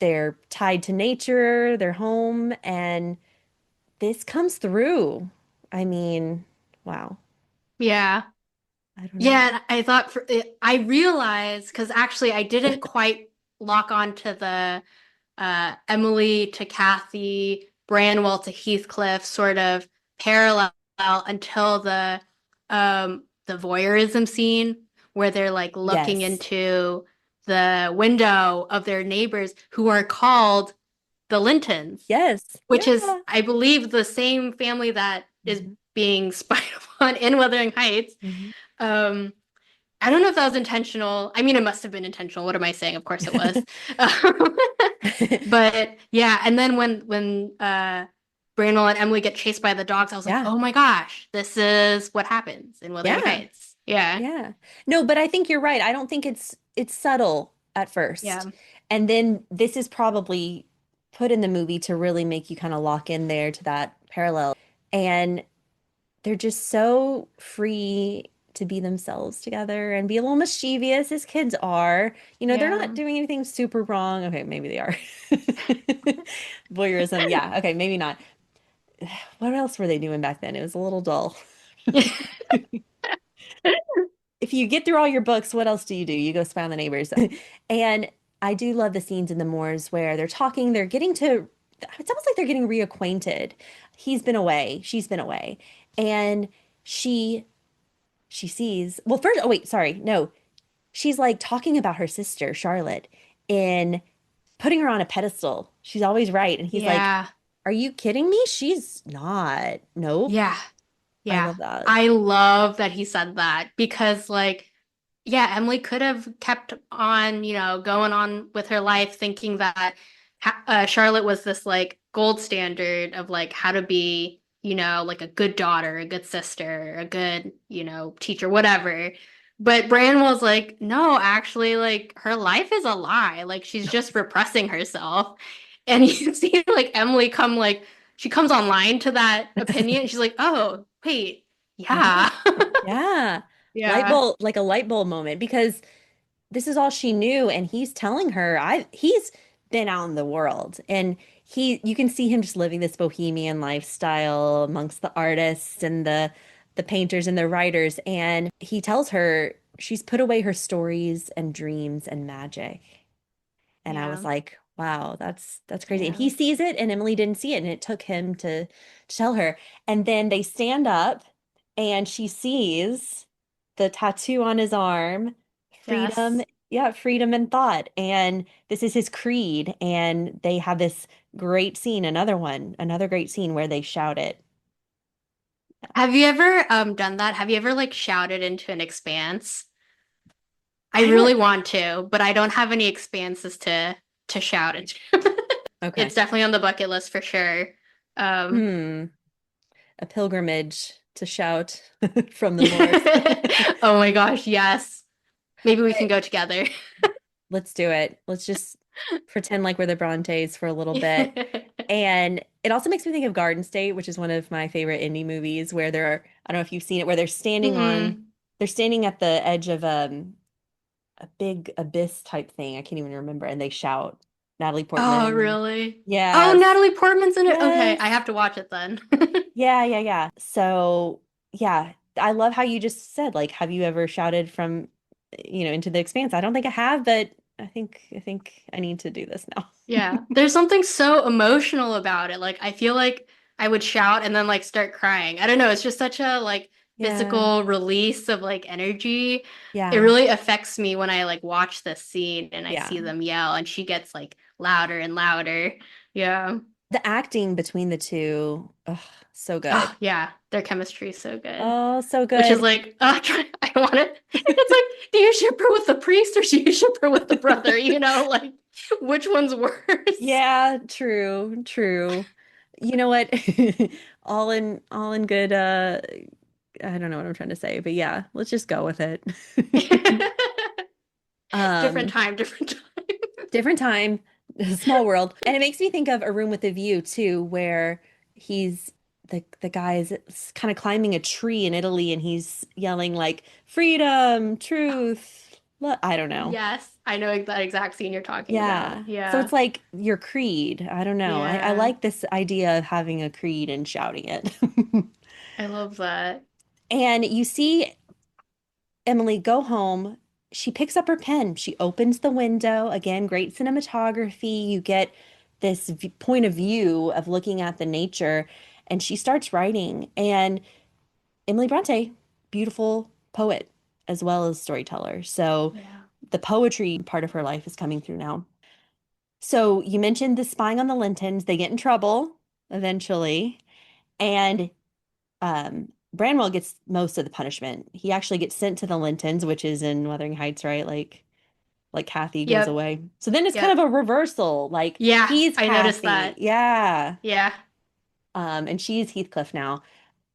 They're tied to nature, their home, and this comes through. I mean, wow. Yeah. I don't know. Yeah, and I thought I realized because actually I didn't quite lock on to the Emily to Kathy, Branwell to Heathcliff sort of parallel until the voyeurism scene where they're like looking Yes. into the window of their neighbors who are called the Lintons, Yes. which is, Yeah. I believe, the same family that is Mhm. being spied on in Wuthering Heights. Mhm. Um, I don't know if that was intentional. I mean, it must have been intentional. What am I saying? Of course it was. Um, but yeah, and then when Branwell and Emily get chased by the dogs, I was like, Yeah. oh my gosh, this is what happens in Wuthering Yeah. Heights. Yeah, Yeah. No, but I think you're right. I don't think it's subtle at yeah, first. And then this is probably put in the movie to really make you kind of lock in there to that parallel. And they're just so free to be themselves together and be a little mischievous as kids are. They're yeah. not doing anything super wrong. Okay, maybe they are. Voyeurism. Yeah. Okay, maybe not. What else were they doing back then? It was a little dull. If you get through all your books, what else do? You go spy on the neighbors. And I do love the scenes in the moors where they're talking, they're getting to, it's almost like they're getting reacquainted. He's been away, she's been away. And she she sees, well, first, oh wait, sorry, no. She's like talking about her sister, Charlotte, in putting her on a pedestal. She's always right. And he's like, Yeah, "Are you kidding me? She's not. Nope." yeah, I yeah. love that. I love that he said that because, like, yeah, Emily could have kept on, going on with her life thinking that Charlotte was this like gold standard of like how to be, like a good daughter, a good sister, a good, teacher, whatever. But Branwell's like, no, actually, like her life is a lie. Like she's just repressing herself. And you see like Emily come like she comes online to that opinion. And she's like, oh, wait, Yeah. yeah. Yeah. Light Yeah. bulb, like a light bulb moment because this is all she knew and he's telling her he's been out in the world and you can see him just living this bohemian lifestyle amongst the artists and the painters and the writers and he tells her she's put away her stories and dreams and magic. And I was Yeah. like, wow, that's crazy. And he Yeah. sees it and Emily didn't see it and it took him to tell her. And then they stand up and she sees the tattoo on his arm, freedom, Yes. yeah, freedom and thought. And this is his creed. And they have this great scene, another great scene where they shout it. Have you ever done that? Have you ever like shouted into an expanse? I I don't, really want to, but I don't have any expanses to shout into. okay. It's definitely on the bucket list for sure. Um Hmm. A pilgrimage to shout from the moors. Oh my gosh, yes. Maybe we can go together. Let's do it. Let's just pretend like we're the Brontes for a little bit. And it also makes me think of Garden State, which is one of my favorite indie movies where I don't know if you've seen it, where Mm-mm. they're standing at the edge of a big abyss type thing. I can't even remember. And they shout Natalie Oh, Portman. really? Oh, Yes. Natalie Portman's in it. Okay, Yes. I have to watch it then. Yeah, yeah, yeah. So, yeah, I love how you just said, like, have you ever shouted from, into the expanse? I don't think I have, but I think I need to do this now. Yeah, there's something so emotional about it. Like I feel like I would shout and then like start crying. I don't know, it's just such a like Yeah. physical release of like energy. It Yeah. really affects me when I like watch this scene and I Yeah. see them yell and she gets like louder and louder. Yeah. The acting between the two, ugh, so good. Oh, yeah, their chemistry is so good. Oh, so Which is good. like, I want it. It's like, do you ship her with the priest or do you ship her with the brother? Like, which one's worse? Yeah, true, true. You know what? All in good I don't know what I'm trying to say, but yeah, let's just go with it. Different Um, time, different time. Different time, small world. And it makes me think of A Room with a View too, where he's the guy is kind of climbing a tree in Italy and he's yelling like freedom, truth, I don't know. Yes, I know that exact scene you're talking about. Yeah. So Yeah. it's like your creed. I don't know. I Yeah. like this idea of having a creed and shouting it. I love that. And you see Emily go home. She picks up her pen. She opens the window. Again, great cinematography. You get this point of view of looking at the nature, and she starts writing. And Emily Brontë, beautiful poet as well as storyteller. So Yeah. the poetry part of her life is coming through now. So you mentioned the spying on the Lintons. They get in trouble eventually, and Branwell gets most of the punishment. He actually gets sent to the Lintons, which is in Wuthering Heights, right? Like Kathy goes Yep. away. So then it's kind of Yep. a reversal. Like Yeah, he's I noticed Kathy. that. Yeah. Yeah. And she's Heathcliff now.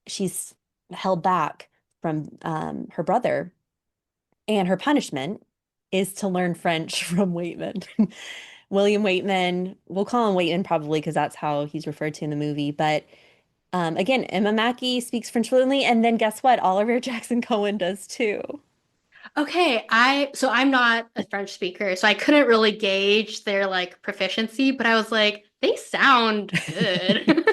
She's held back from her brother, and her punishment is to learn French from Waitman. William Waitman, we'll call him Waitman probably because that's how he's referred to in the movie. But again, Emma Mackey speaks French fluently, and then guess what? Oliver Jackson Cohen does too. Okay, I'm not a French speaker, so I couldn't really gauge their like proficiency, but I was like, they sound good.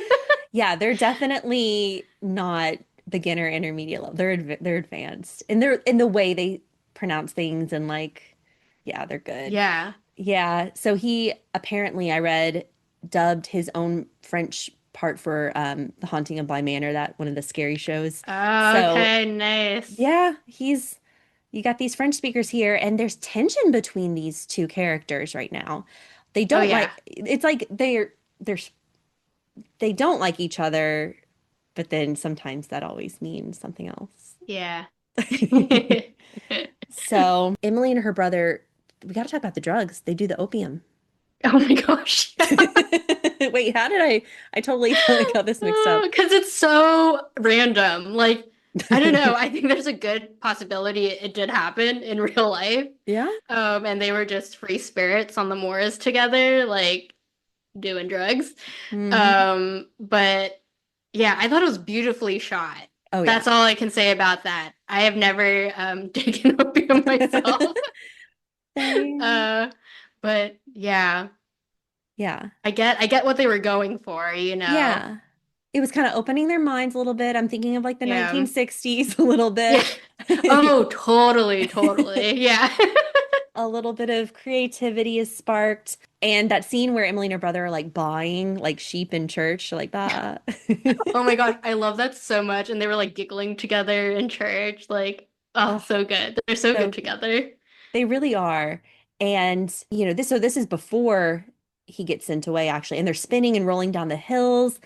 Yeah, they're definitely not beginner intermediate level. They're advanced. And they're in the way they pronounce things and like yeah, they're good. Yeah. Yeah, so he apparently I read dubbed his own French part for The Haunting of Bly Manor, that one of the scary shows. So, Okay, nice. yeah, he's you got these French speakers here and there's tension between these two characters right now. They Oh don't yeah. like it's like they're they don't like each other, but then sometimes that always means something else. Yeah. So Emily and her brother, we got to talk about the drugs. They do the opium. Oh my gosh. Wait, how did I totally like got this mixed up. Because it's so random. Like, I don't know. I think there's a good possibility it did happen in real life. Yeah. And they were just free spirits on the moors together, like doing drugs. Hmm. But yeah, I thought it was beautifully shot. Oh yeah. That's all I can say about that. I have never taken opium myself. Same. Uh, but yeah, Yeah. I get what they were going for. Yeah. It was kind of opening their minds a little bit. I'm thinking of like the Yeah. 1960s a little Yeah. bit. Oh, totally, totally. Yeah. A little bit of creativity is sparked. And that scene where Emily and her brother are like buying like sheep in church, like that. Oh my gosh, I love that so much. And they were like giggling together in church. Like, oh, Oh, so good. They're so so good cute. together. They really are. And, this is before he gets sent away, actually. And they're spinning and rolling down the hills.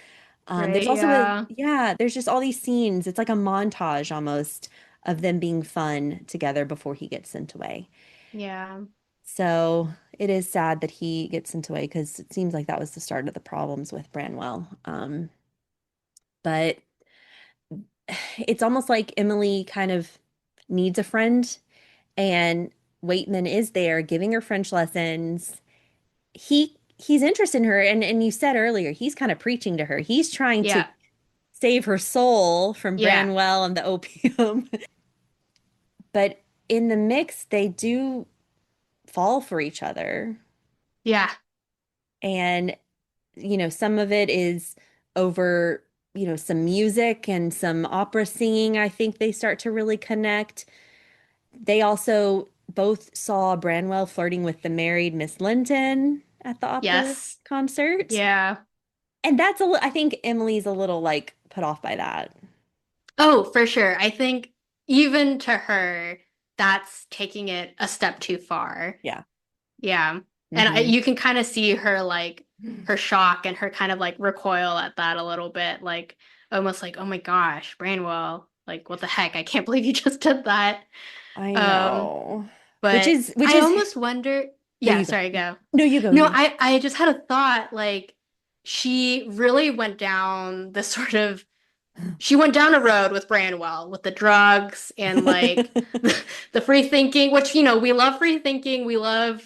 There's Right? also Yeah. yeah, there's just all these scenes. It's like a montage almost of them being fun together before he gets sent away. Yeah. So it is sad that he gets sent away because it seems like that was the start of the problems with Branwell. But it's almost like Emily kind of needs a friend, and Waitman is there giving her French lessons. He's interested in her, and you said earlier he's kind of preaching to her. He's trying to Yeah. save her soul from Yeah. Branwell and the opium. But in the mix, they do fall for each other. Yeah. And, some of it is over, some music and some opera singing. I think they start to really connect. They also both saw Branwell flirting with the married Miss Linton at the opera Yes. concert. Yeah. And I think Emily's a little like put off by that. Oh, for sure. I think even to her, that's taking it a step too far. Yeah. Yeah. And Hmm. you can kind of see her like her shock and her kind of like recoil at that a little bit, like almost like, oh my gosh, Branwell, like what the heck? I can't believe you just did that. I Um, know. but Which I is almost wonder, no, yeah, you go. sorry, go. No, you go, No, you I just had a thought, like she really went down this sort of she went down a road with Branwell with the drugs and like the free thinking, which we love free thinking, we love,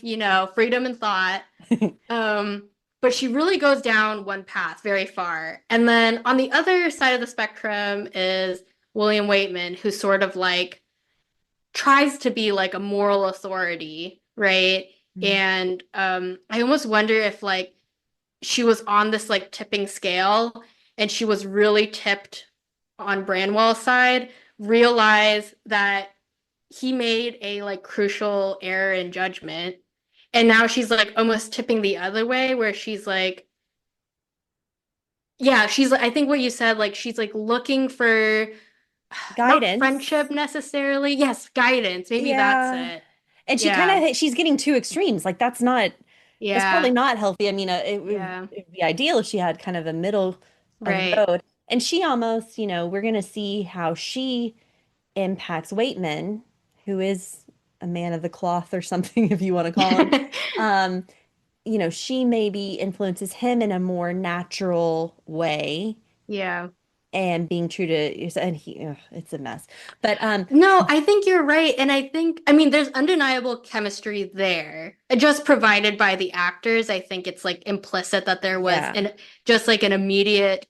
freedom and thought. go. Um, but she really goes down one path very far. And then on the other side of the spectrum is William Waitman, who sort of like tries to be like a moral authority, right? And I almost wonder if like she was on this like tipping scale and she was really tipped on Branwell's side, realize that he made a like crucial error in judgment. And now she's like almost tipping the other way where she's like, yeah, she's like, I think what you said, like she's like looking for not friendship Guidance. necessarily. Yes, guidance. Maybe that's Yeah. it. And she kind Yeah. of she's getting two extremes. Like that's probably Yeah. not healthy. I mean, Yeah. it'd be ideal if she had kind of a middle of the Right. road. And she almost, we're going to see how she impacts Waitman, who is a man of the cloth or something, if you want to call him. Um, she maybe influences him in a more natural way Yeah. and being true to, and it's a mess. But No, I think you're right. And I mean, there's undeniable chemistry there, just provided by the actors. I think it's like implicit that there was yeah, just like an immediate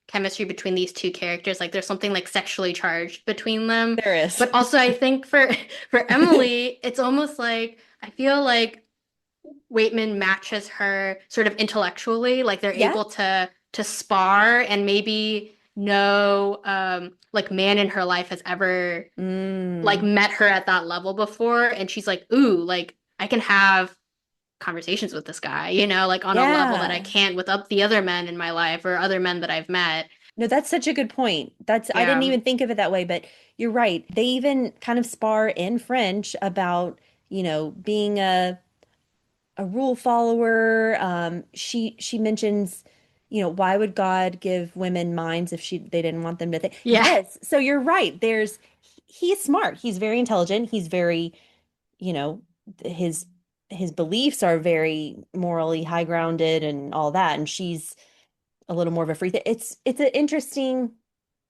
chemistry between these two characters. Like there's something like sexually charged between them. there is. But also, I think for for Emily, it's almost like I feel like Waitman matches her sort of intellectually, like they're Yeah. able to spar and maybe no like man in her life has ever like Mm, met her at that level before and she's like, ooh, like I can have conversations with this guy, like on a level that I yeah. can't with the other men in my life or other men that I've met. No, that's such a good point. I didn't Yeah. even think of it that way, but you're right. They even kind of spar in French about, being a rule follower. She mentions, why would God give women minds if they didn't want them to think? Yeah. Yes. So you're right. He's smart. He's very intelligent. He's very, you know, his his beliefs are very morally high grounded and all that. And she's a little more of a free thing. It's an interesting.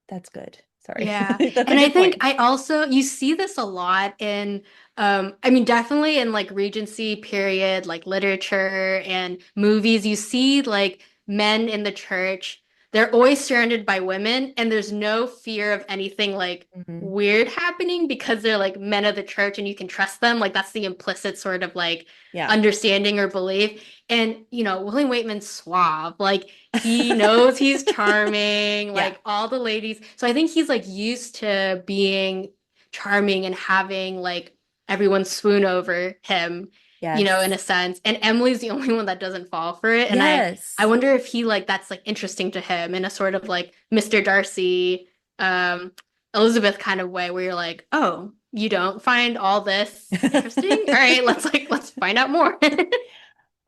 That's good. Sorry. Yeah. That's a And I good think point. I also you see this a lot in I mean definitely in like Regency period like literature and movies you see like men in the church they're always surrounded by women and there's no fear of anything like Mhm. weird happening because they're like men of the church and you can trust them like that's the implicit sort of like Yeah. understanding or belief and William Waitman's suave like he knows he's charming, Yeah. like all the ladies. So I think he's like used to being charming and having like everyone swoon over him, in Yes. a sense. And Emily's the only one that doesn't fall for it. And I Yes. wonder if he like that's like interesting to him in a sort of like Mr. Darcy, um, Elizabeth kind of way where you're like, oh, you don't find all this interesting? All right, let's find out more.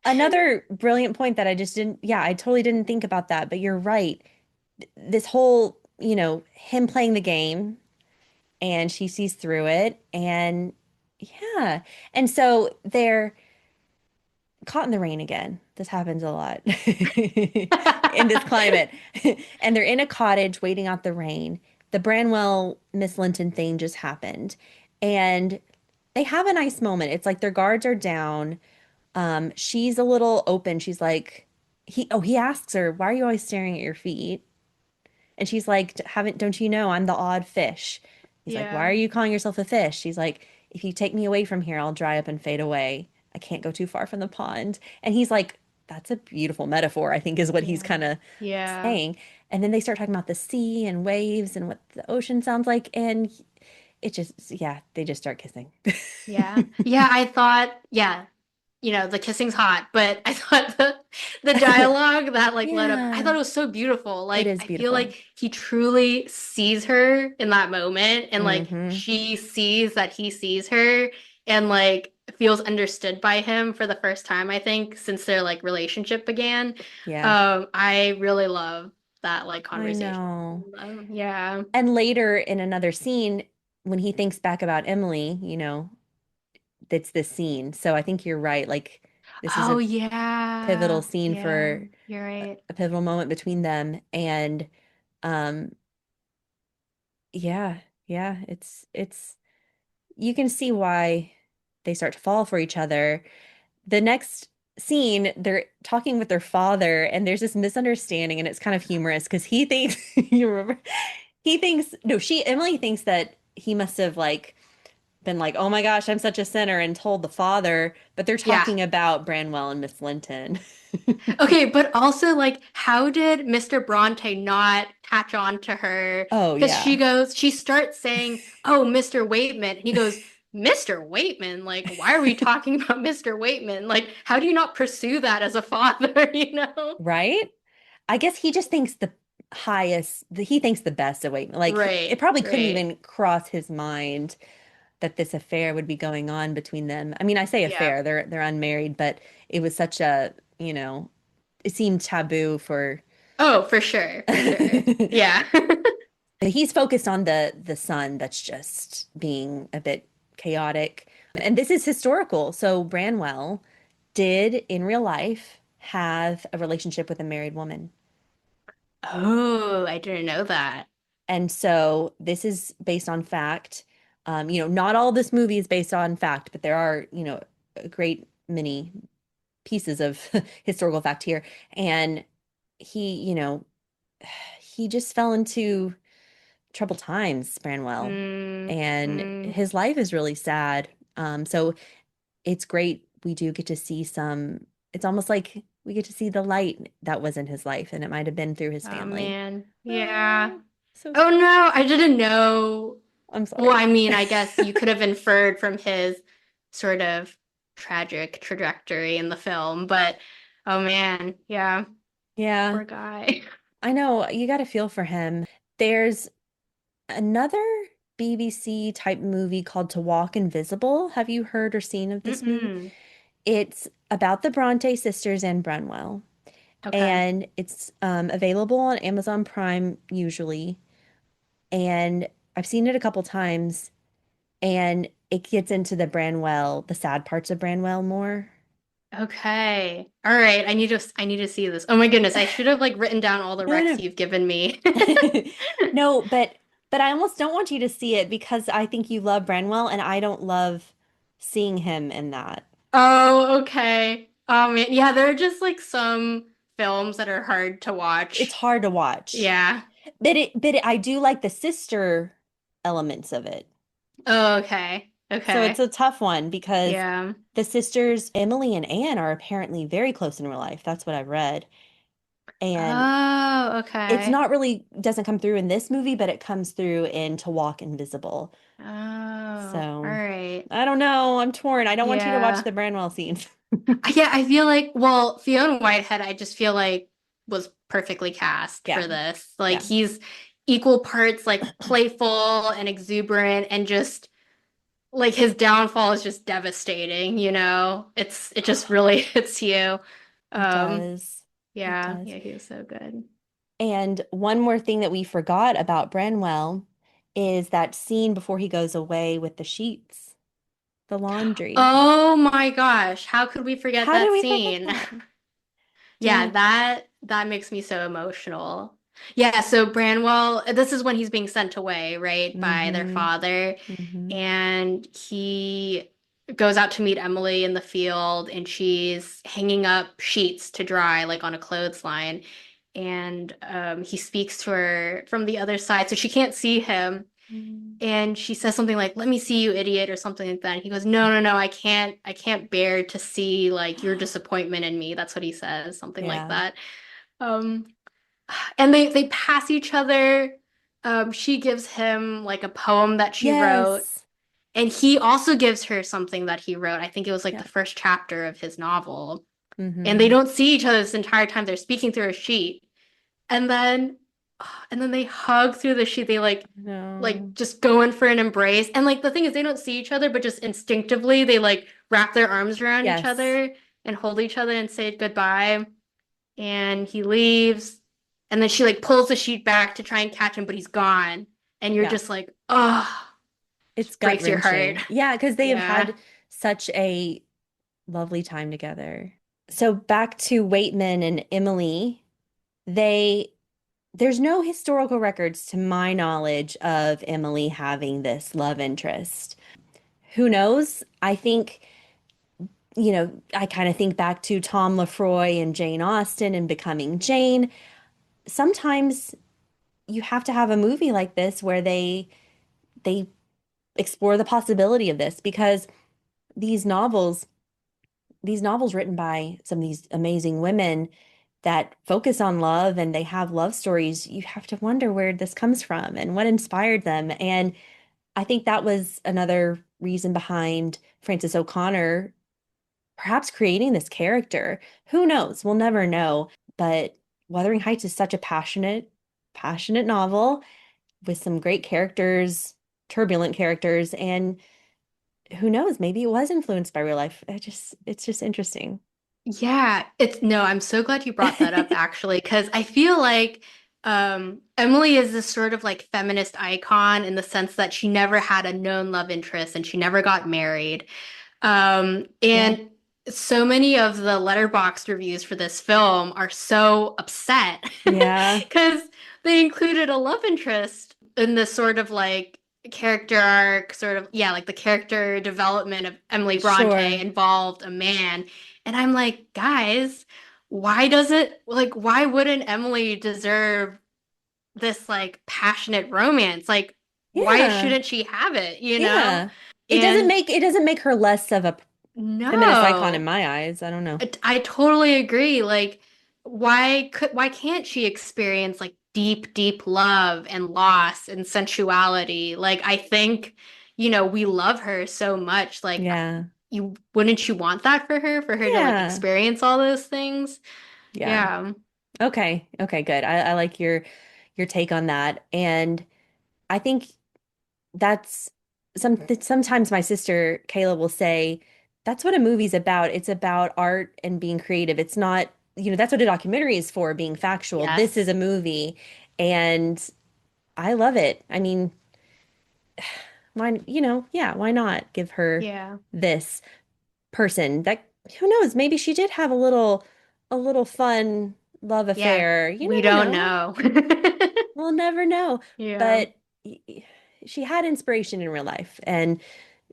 Another brilliant point that I just didn't, yeah, I totally didn't think about that, but you're right. This whole, him playing the game and she sees through it and yeah. And so they're caught in the rain again. This happens a lot in this climate. And they're in a cottage waiting out the rain. The Branwell Miss Linton thing just happened. And they have a nice moment. It's like their guards are down. She's a little open. She's like, he asks her, why are you always staring at your feet? And she's like, haven't, don't you know I'm the odd fish? He's like, why are Yeah, you calling yourself a fish? She's like, if you take me away from here, I'll dry up and fade away. I can't go too far from the pond. And he's like, that's a beautiful metaphor, I think is what he's yeah, kind of yeah. saying. And then they start talking about the sea and waves and what the ocean sounds like. And it just, yeah, they just start kissing. Yeah. Yeah, I thought, yeah, the kissing's hot, but I thought the dialogue that like led up, I Yeah, thought it was so beautiful. it Like is I feel beautiful. like he truly sees her in that moment and like Hmm. she sees that he sees her and like feels understood by him for the first time, I think, since their like relationship began. Yeah, I really love that like I conversation. know. Yeah. And later in another scene, when he thinks back about Emily, that's this scene. So I think you're right. Like, this is Oh a pivotal yeah. scene Yeah, for you're right. a pivotal moment between them. And um, yeah, yeah, it's you can see why they start to fall for each other. The next scene, they're talking with their father, and there's this misunderstanding, and it's kind of humorous because he thinks you remember he thinks no, Emily thinks that he must have like been like, oh my gosh, I'm such a sinner, and told the father, but they're Yeah. talking about Branwell and Miss Linton. Okay, but also like how did Mr. Bronte not catch on to her? Oh Because yeah. she starts saying, "Oh, Mr. Waitman." And he goes, "Mr. Waitman? Like, why are we talking about Mr. Waitman? Like, how do you not pursue that as a father, you know?" Right? I guess he just thinks he thinks the best of Waitman. Like it Right, probably couldn't right. even cross his mind that this affair would be going on between them. I mean, I say Yeah. affair, they're unmarried, but it was such a, it seemed taboo for Oh, for sure, for sure. Yeah. he's focused on the son that's just being a bit chaotic. And this is historical. So Branwell did in real life have a relationship with a married woman. Oh, I didn't know that. And so this is based on fact. Not all this movie is based on fact, but there are, a great many pieces of historical fact here. And he, he just fell into troubled times, Branwell, Mm, and mm. his life is really sad. So it's great. We do get to see it's almost like we get to see the light that was in his life, and it might have been through his Oh family. man. Yeah. Oh, so Oh sad. no, I didn't know. I'm Well, sorry. I mean, I guess you could have inferred from his sort of tragic trajectory in the film, but oh man, yeah, Yeah, poor guy. I know. You got to feel for him. There's another BBC type movie called To Walk Invisible. Have you heard or seen of this movie? Mm-mm. It's about the Bronte sisters and Branwell, Okay. and it's available on Amazon Prime usually. And I've seen it a couple times, and it gets into the sad parts of Branwell more. Okay. All right. I need to see this. Oh my goodness, I should have like written down all the No, recs no. you've given me. No, but I almost don't want you to see it because I think you love Branwell, and I don't love seeing him in that. Oh, okay. Yeah, there are just like some films that are hard to It's watch. hard to watch. Yeah. I do like the sister elements of it. Oh, okay. So it's Okay. a tough one because Yeah. the sisters, Emily and Anne, are apparently very close in real life. That's what I've read. And Oh, it's okay. not really, doesn't come through in this movie, but it comes through in To Walk Invisible. Oh, all So right. I don't know. I'm torn. I don't want you to watch Yeah. the Branwell scenes. Yeah, I feel like, well, Fiona Whitehead, I just feel like was perfectly cast Yeah. for this. Like Yeah. he's equal parts like playful and exuberant and just like his downfall is just devastating, you know? It just really hits you. It Um, does. It yeah, does. yeah, he was so good. And one more thing that we forgot about Branwell is that scene before he goes away with the sheets, the laundry. Oh my gosh, how could we forget How did that we forget scene? that? Yeah, Yeah. that makes me so emotional. Yeah, so Branwell, this is when he's being sent away, right, by their Mm-hmm. father, Mm-hmm. and he goes out to meet Emily in the field, and she's hanging up sheets to dry, like on a clothesline, and he speaks to her from the other side, so she can't see him. And she says something like, "Let me see you, idiot," or something like that. And he goes, "No, no, no, I can't bear to see like your disappointment in me." That's what he says, something like Yeah. that. Um, and they pass each other. She gives him like a poem that she wrote, Yes. and he also gives her something that he wrote. I think it was like Yeah. the first chapter of his novel. And they Mm-hmm. don't see each other this entire time. They're speaking through a sheet. And then and then they hug through the sheet. They like No. just go in for an embrace. And like the thing is they don't see each other, but just instinctively they like wrap their arms around each Yes. other and hold each other and say goodbye. And he leaves. And then she like pulls the sheet back to try and catch him, but he's gone. And you're Yeah. just like, oh, It's just breaks your heart. gut-wrenching. Yeah, because they have Yeah. had such a lovely time together. So back to Waitman and Emily, they there's no historical records to my knowledge of Emily having this love interest. Who knows? I think, I kind of think back to Tom Lefroy and Jane Austen and Becoming Jane. Sometimes you have to have a movie like this where they explore the possibility of this because these novels, these novels written by some of these amazing women that focus on love and they have love stories, you have to wonder where this comes from and what inspired them. And I think that was another reason behind Frances O'Connor perhaps creating this character. Who knows? We'll never know. But Wuthering Heights is such a passionate novel with some great characters, turbulent characters, and who knows, maybe it was influenced by real life. It's just interesting. Yeah, it's no, I'm so glad you brought that up actually, because I feel like Emily is this sort of like feminist icon in the sense that she never had a known love interest and she never got married. Yeah. And so many of the letterbox reviews for this film are so upset Yeah. because they included a love interest in this sort of like character arc, sort of, yeah, like the character development of Emily Brontë Sure. involved a man. And I'm like, guys, why wouldn't Emily deserve this like passionate romance? Like, why Yeah. shouldn't she have it, you know? Yeah. And It doesn't make her less of a feminist icon in no, my eyes. I don't know. I totally agree. Like, why can't she experience like deep, deep love and loss and sensuality? Like, I think, we love her so much. Like, Yeah. wouldn't you want that for her to like Yeah. experience all those things? Yeah. Yeah. Okay. Okay, good. I like your take on that. And I think that's sometimes my sister Kayla will say, that's what a movie's about. It's about art and being creative. It's not, that's what a documentary is for, being factual. This is Yes. a movie. And I love it. I mean, yeah, why not give her Yeah. this person that, who knows, maybe she did have a little fun love Yeah. affair. You We never don't know. know. We'll never know. Yeah. But she had inspiration in real life, and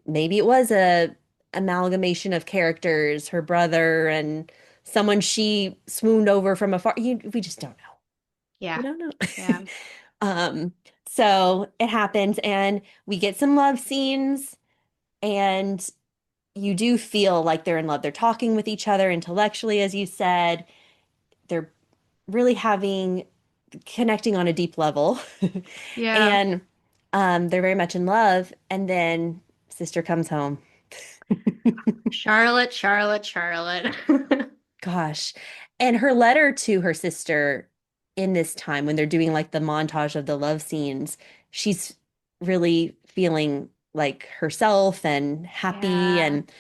maybe it was a amalgamation of characters, her brother and someone she swooned over from afar. We just don't know. We Yeah. don't know. Yeah. Um, so it happens, and we get some love scenes, and you do feel like they're in love. They're talking with each other intellectually, as you said. They're really connecting on a deep level. Yeah. And they're very much in love. And then sister comes home. Charlotte, Charlotte, Charlotte. Gosh. And her letter to her sister in this time when they're doing like the montage of the love scenes, she's really feeling like herself and happy. Yeah. And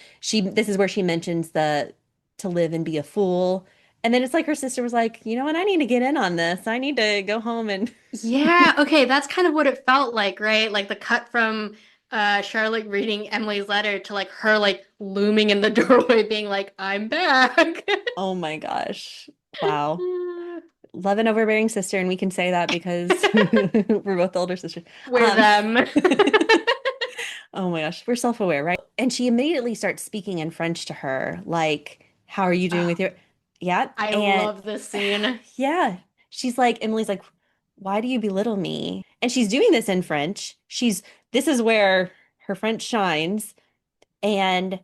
this is where she mentions the to live and be a fool. And then it's like her sister was like, you know what? I need to get in on this. I need to go home and Yeah, okay, that's kind of what it felt like, right? Like the cut from Charlotte reading Emily's letter to like her like looming in the doorway being like, I'm back. oh my gosh. Wow. Love and overbearing sister, and we can say that because we're both older sisters. We're Um, them. oh my gosh, we're self-aware, right? And she immediately starts speaking in French to her, like, "How are you doing Oh, with your?" Yeah, I and love this scene. yeah, Emily's like, "Why do you belittle me?" And she's doing this in French. This is where her French shines, and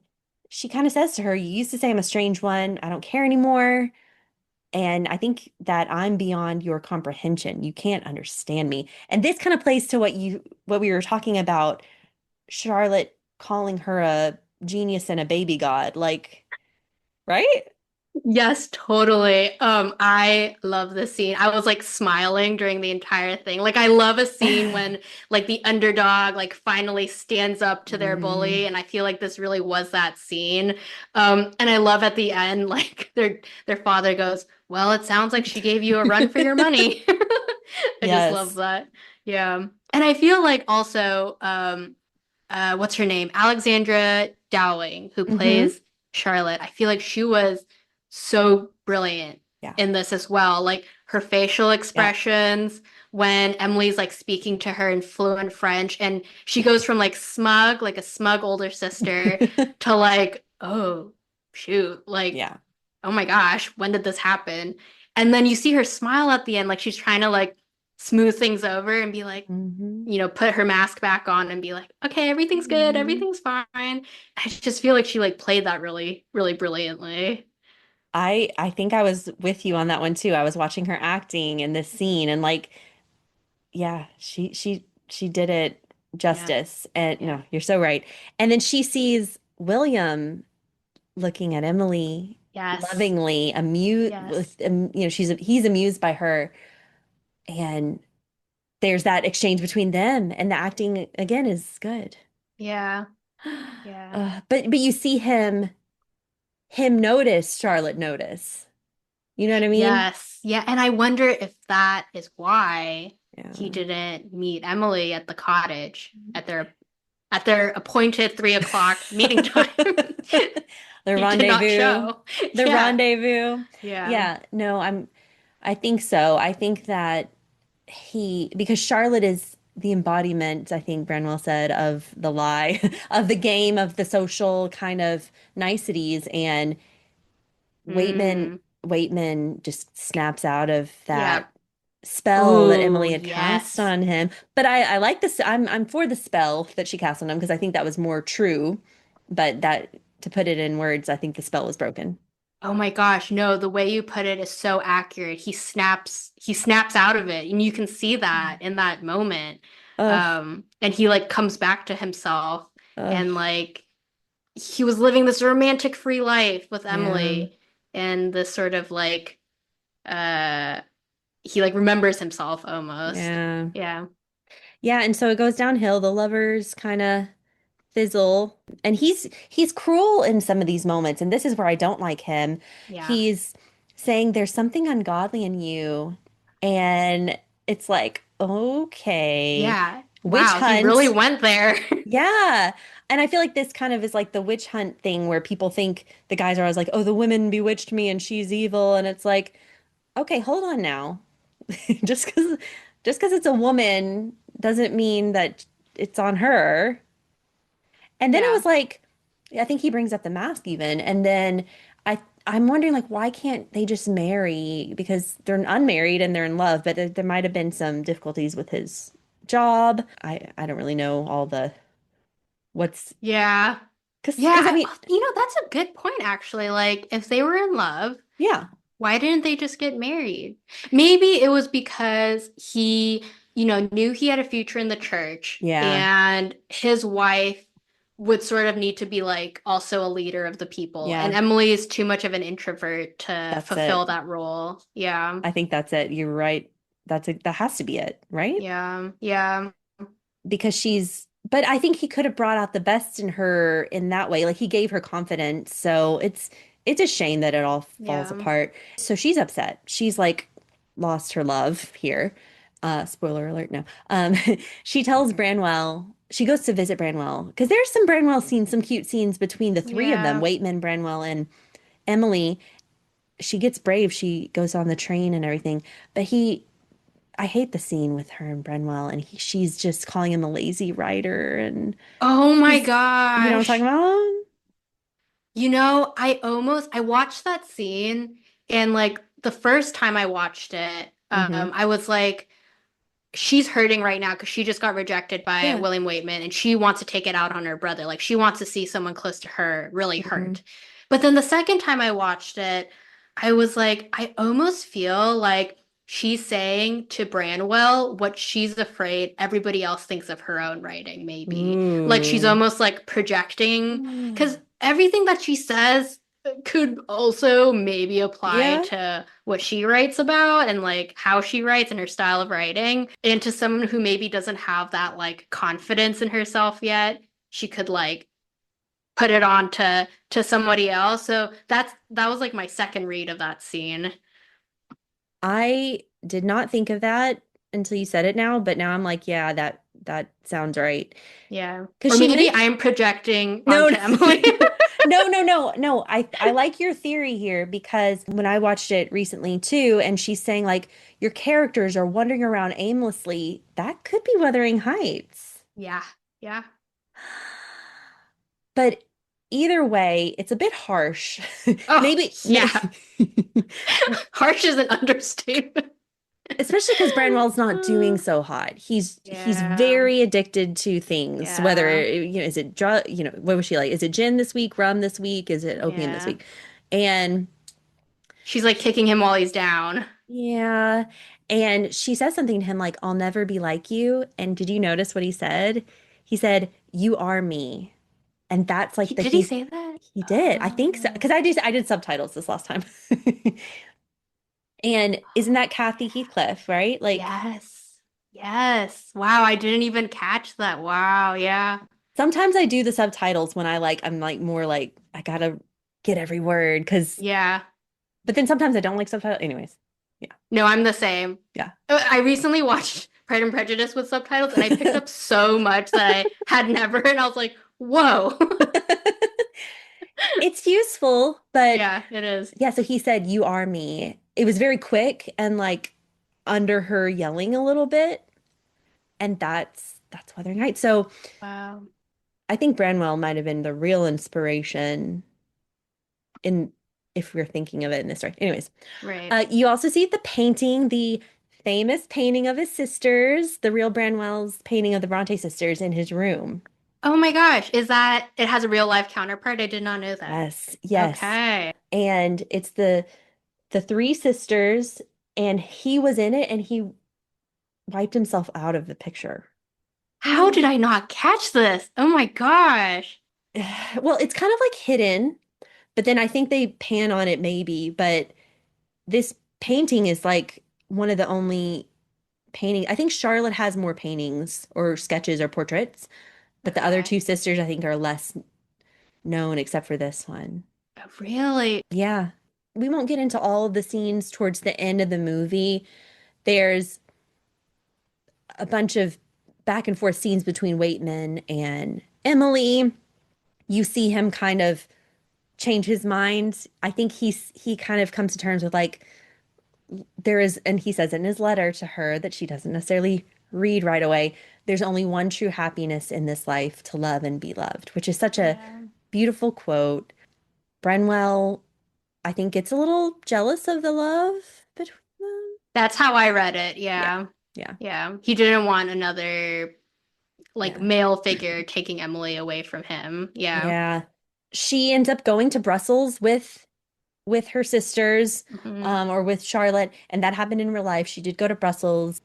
she kind of says to her, "You used to say I'm a strange one. I don't care anymore." And I think that I'm beyond your comprehension. You can't understand me. And this kind of plays to what we were talking about, Charlotte calling her a genius and a baby god. Like, right? Yes, totally. I love this scene. I was like smiling during the entire thing. Like I love a scene when like the underdog like finally stands up to their Hmm. bully, and I feel like this really was that scene. And I love at the end like their father goes, "Well, it sounds like she gave you a run for your money." I just love Yes. that. Yeah. And I feel like also what's her name? Alexandra Dowling, who Hmm. plays Charlotte. I feel like she was so brilliant Yeah. in this as well. Like her facial Yeah. expressions when Emily's like speaking to her in fluent French, and she Yeah. goes from like smug, like a smug older sister, to like, oh, shoot, like, Yeah. oh my gosh, when did this happen? And then you see her smile at the end, like she's trying to like smooth things over and be like, Hmm. put her mask back on and be like, okay, everything's good, Hmm. everything's fine. I just feel like she like played that really, really brilliantly. I think I was with you on that one too. I was watching her acting in this scene and like, yeah, she did it Yeah, justice. And yeah. no, you're so right. And then she sees William looking at Emily Yes, lovingly, amused yes. with, he's amused by her. And there's that exchange between them, and the acting again is good. Yeah, yeah. But you see him notice Charlotte notice. You know what I mean? Yes. Yeah. And I wonder if that is why he Yeah. didn't meet Emily at the cottage at their appointed 3 o'clock meeting time. The He did not rendezvous. show. The Yeah. rendezvous. Yeah. Yeah, no, I think so. I think that because Charlotte is the embodiment, I think Branwell said, of the lie, of the game, of the social kind of niceties, and Waitman Mm. Waitman just snaps out of Yeah. that spell that Ooh, Emily had cast yes. on him. But I like this. I'm for the spell that she cast on him because I think that was more true. But that to put it in words, I think the spell was broken. Oh my gosh, no, the way you put it is so accurate. He snaps out of it, and you can see that in that moment. Ugh, And he like comes back to himself, ugh, and like he was living this romantic free life with yeah, Emily, and this sort of like uh he like remembers himself almost. yeah, Yeah. yeah. And so it goes downhill. The lovers kind of fizzle, and he's cruel in some of these moments, and this is where I don't like him. Yeah. He's saying there's something ungodly in you, and it's like, okay, Yeah. witch Wow, he really hunt. went there. Yeah. And I feel like this kind of is like the witch hunt thing where people think the guys are always like, oh, the woman bewitched me and she's evil. And it's like, okay, hold on now. Just because it's a woman doesn't mean that it's on her. And then it Yeah. was like, I think he brings up the mask even. And then I'm wondering like why can't they just marry? Because they're unmarried and they're in love, but there might have been some difficulties with his job. I don't really know all the what's Yeah. because I Yeah, mean, that's a good point actually. Like if they were in love, yeah, why didn't they just get married? Maybe it was because he, knew he had a future in the church yeah, and his wife would sort of need to be like also a leader of the people. And yeah, Emily is too much of an introvert to that's fulfill it. that role. Yeah. I think that's it. You're right. That has to be it, right? Yeah. Yeah. Because but I think he could have brought out the best in her in that way. Like he gave her confidence. So it's a shame that it all falls Yeah. apart. So she's upset. She's like lost her love here. Spoiler alert, no. She tells Branwell, she goes to visit Branwell because there's some Branwell scenes, some cute scenes between the three of them, Yeah. Waitman, Branwell, and Emily. She gets brave. She goes on the train and everything. But I hate the scene with her and Branwell, and she's just calling him a lazy writer, and Oh my she's, you know what I'm talking gosh. about? I watched that scene and like the first time I watched it, Hmm. I was like, she's hurting right now because she just got rejected by Yeah. William Waitman and she wants to take it out on her brother. Like she wants to see someone close to her really Hmm. hurt. But then the second time I watched it, I was like, I almost feel like she's saying to Branwell what she's afraid everybody else thinks of her own writing, maybe. Like she's Ooh. almost like projecting because everything that she says could also maybe apply Yeah. to what she writes about and like how she writes and her style of writing. And to someone who maybe doesn't have that like confidence in herself yet, she could like put it on to somebody else. So that was like my second read of that scene. I did not think of that until you said it now, but now I'm like, yeah, that sounds right. Yeah. Because Or she maybe meant I'm projecting no, onto Emily. no. I like your theory here because when I watched it recently too, and she's saying like your characters are wandering around aimlessly, that could be Wuthering Heights. Yeah. Yeah. But either way, it's a bit harsh. Oh, Maybe, yeah. may Harsh is an understatement. especially because Branwell's not doing so hot. He's Yeah. very addicted to things. Whether Yeah. is it drug, what was she like? Is it gin this week, rum this week? Is it opium this Yeah. week? And She's like kicking him while he's down. yeah, and she says something to him like, "I'll never be like you." And did you notice what he said? He said, "You are me," and that's like Did he he's say that? he did. I think so because I did subtitles this last time. And isn't that Kathy Heathcliff, right? Like Yes. Yes. Wow, I didn't even catch that. Wow, yeah. sometimes I do the subtitles when I'm like more like I gotta get every word because Yeah. but then sometimes I don't like subtitles. Anyways, yeah, No, I'm the same. yeah. I recently watched Pride and Prejudice with subtitles and I picked up so much that I had never, and I was like, whoa. It's useful, but Yeah, it is. yeah, so he said, "You are me." It was very quick and like under her yelling a little bit, and that's Wuthering Heights. So Wow. I think Branwell might have been the real inspiration in if we're thinking of it in this way. Anyways, Right. you also see the painting, the famous painting of his sisters, the real Branwell's painting of the Bronte sisters in his room. Oh my gosh, is that it has a real life counterpart? I did not know that. Yes, yes. Okay. And it's the three sisters, and he was in it, and he wiped himself out of the picture. How did I not catch this? Oh my gosh. Well, it's kind of like hidden, but then I think they pan on it maybe, but this painting is like one of the only painting. I think Charlotte has more paintings or sketches or portraits, but the other Okay. two sisters I think are less known except for this one. Oh, really? Yeah. We won't get into all of the scenes towards the end of the movie. There's a bunch of back and forth scenes between Waitman and Emily. You see him kind of change his mind. I think he kind of comes to terms with like there is, and he says in his letter to her that she doesn't necessarily read right away. There's only one true happiness in this life to love and be loved, which is such a Yeah. beautiful quote. Brenwell, I think, gets a little jealous of the love between them. That's how I read it. Yeah, Yeah. yeah, Yeah. He didn't want another like yeah, male figure taking Emily away from him. Yeah. yeah. She ends up going to Brussels with her sisters, Hmm. or with Charlotte, and that happened in real life. She did go to Brussels.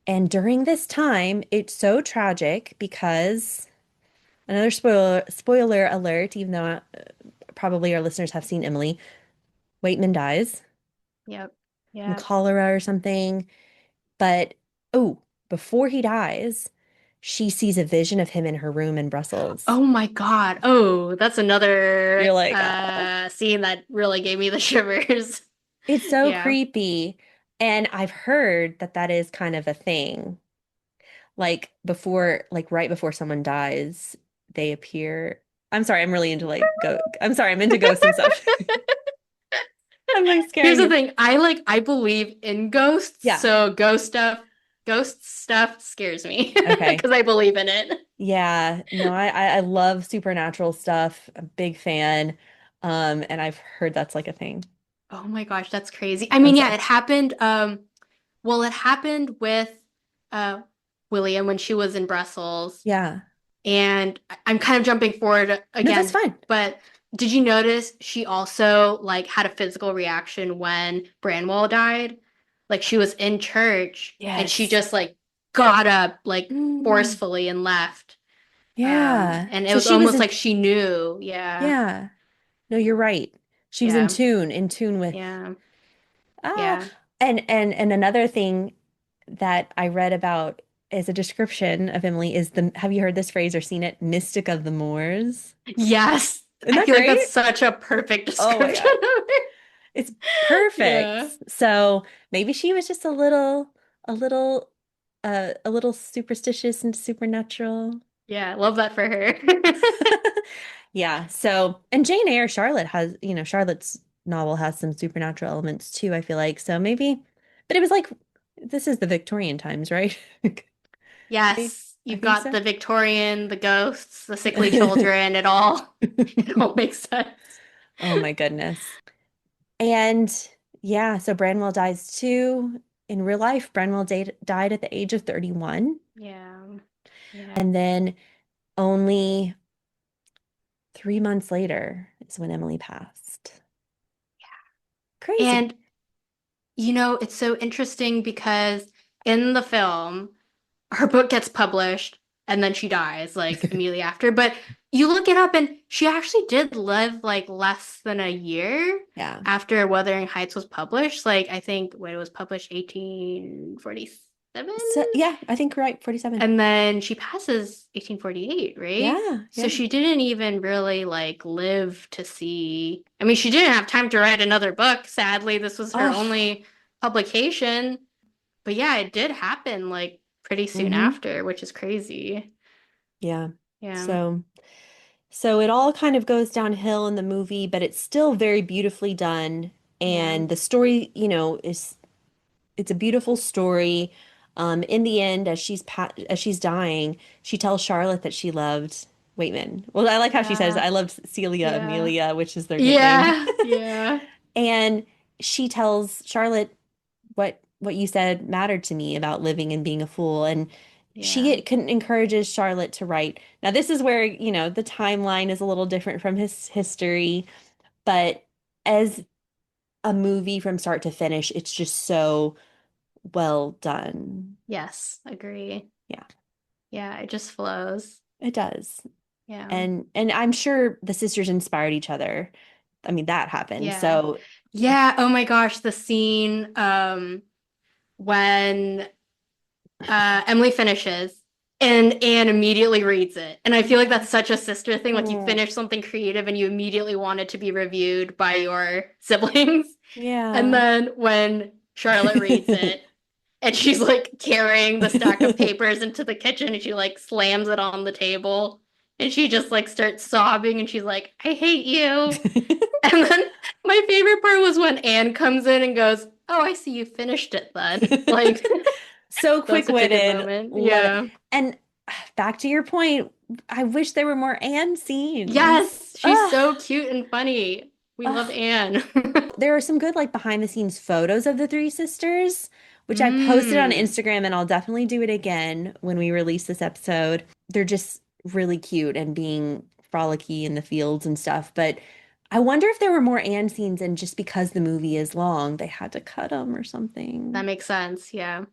And during this time, it's so tragic because another spoiler alert, even though probably our listeners have seen Emily, Waitman dies Yep. from Yeah. cholera or something. But oh, before he dies, she sees a vision of him in her room in Brussels. Oh my God. Oh, that's another You're like, oh, scene that really gave me the shivers. it's so Yeah. creepy. And I've heard that that is kind of a thing. Like before, like right before someone dies, they appear. I'm sorry, I'm really into like go. I'm sorry, I'm into ghosts and stuff. I'm like Here's scaring the you. thing. I believe in ghosts, Yeah. so ghost stuff scares me Okay. because I believe in it. Yeah. No, I love supernatural stuff. I'm a big fan. And I've heard that's like a thing. Oh my gosh, that's crazy. I I'm mean, yeah, sorry. it happened. Well, it happened with uh William when she was in Brussels. Yeah. And I'm kind of jumping forward No, that's again, fine. but did you notice she also like had a physical reaction when Branwell died? Like she was in church and she Yes. just like got up like Mm. forcefully and left. Yeah. And it So was she was almost in, like she knew. Yeah. yeah. No, you're right. She was Yeah. in tune with Yeah. ah Yeah. and another thing that I read about as a description of Emily is the have you heard this phrase or seen it? Mystic of the Moors. Yes. Isn't I that feel like great? that's such a perfect Oh my description God. of her. It's perfect. Yeah. So maybe she was just a little, a little superstitious and supernatural. Yeah, love that for her. Yeah. So, and Jane Eyre, Charlotte has, Charlotte's novel has some supernatural elements too, I feel like. So maybe, but it was like, this is the Victorian times, right? Right? Yes, I you've think got so. the Victorian, the ghosts, the sickly children, it all makes sense. Oh my goodness. And yeah, so Branwell dies too. In real life, Branwell died at the age of 31. Yeah. Yeah. And then only 3 months later is when Emily passed. Crazy. And it's so interesting because in the film, her book gets published and then she dies like immediately after. But you look it up and she actually did live like less than a year Yeah. after Wuthering Heights was published. Like I think when it was published 1847. So yeah, I think you're right, 47. And then she passes 1848, right? Yeah, So yeah. she didn't even really like live to see. I mean, she didn't have time to write another book. Sadly, this was her Oh, only publication. But yeah, it did happen like pretty soon hmm. after, which is crazy. Yeah. Yeah. So so it all kind of goes downhill in the movie, but it's still very beautifully done. Yeah. And the story, is it's a beautiful story. In the end, as she's dying, she tells Charlotte that she loved Waitman. Well, I like how she says, Yeah. "I loved Celia Yeah. Amelia," which is their nickname. Yeah. Yeah. And she tells Charlotte what you said mattered to me about living and being a fool. And Yeah. encourages Charlotte to write. Now, this is where, the timeline is a little different from his history, but as a movie from start to finish, it's just so well done. Yes. Agree. Yeah, Yeah. It just flows. it does. Yeah. And I'm sure the sisters inspired each other. I mean, that happened. Yeah. So, Yeah. Oh my gosh. The scene when Emily finishes and Anne immediately reads it. And I feel like yeah. that's such a sister thing. Like you Oh, finish something creative and you immediately want it to be reviewed by your siblings. And yeah. then when Charlotte reads it and she's like carrying the stack of papers into the kitchen and she like slams it on the table and she just like starts sobbing and she's like, I hate you. And then my favorite part was when Anne comes in and goes, oh, I see you finished it then. Like So that was such a good quick-witted. moment. Love it. Yeah. And back to your point, I wish there were more Anne scenes. Yes, she's Ugh, so cute and funny. We love ugh. Anne. There are some good like behind the scenes photos of the three sisters, which I posted on Mm. Instagram and I'll definitely do it again when we release this episode. They're just really cute and being frolicky in the fields and stuff. But I wonder if there were more Anne scenes and just because the movie is long, they had to cut them or That something. makes sense. Yeah,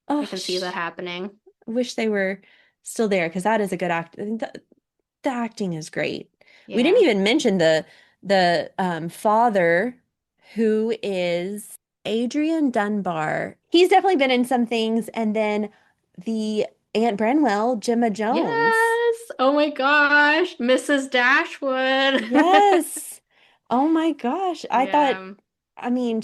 I Oh, can see that happening. wish they were still there because that is a good act. I think the acting is great. We didn't Yeah. even mention the father who is Adrian Dunbar. He's definitely been in some things, and then the Aunt Branwell, Gemma Jones. Yes. Oh my gosh, Mrs. Dashwood. Yes. Oh my gosh. I thought, Yeah. I mean,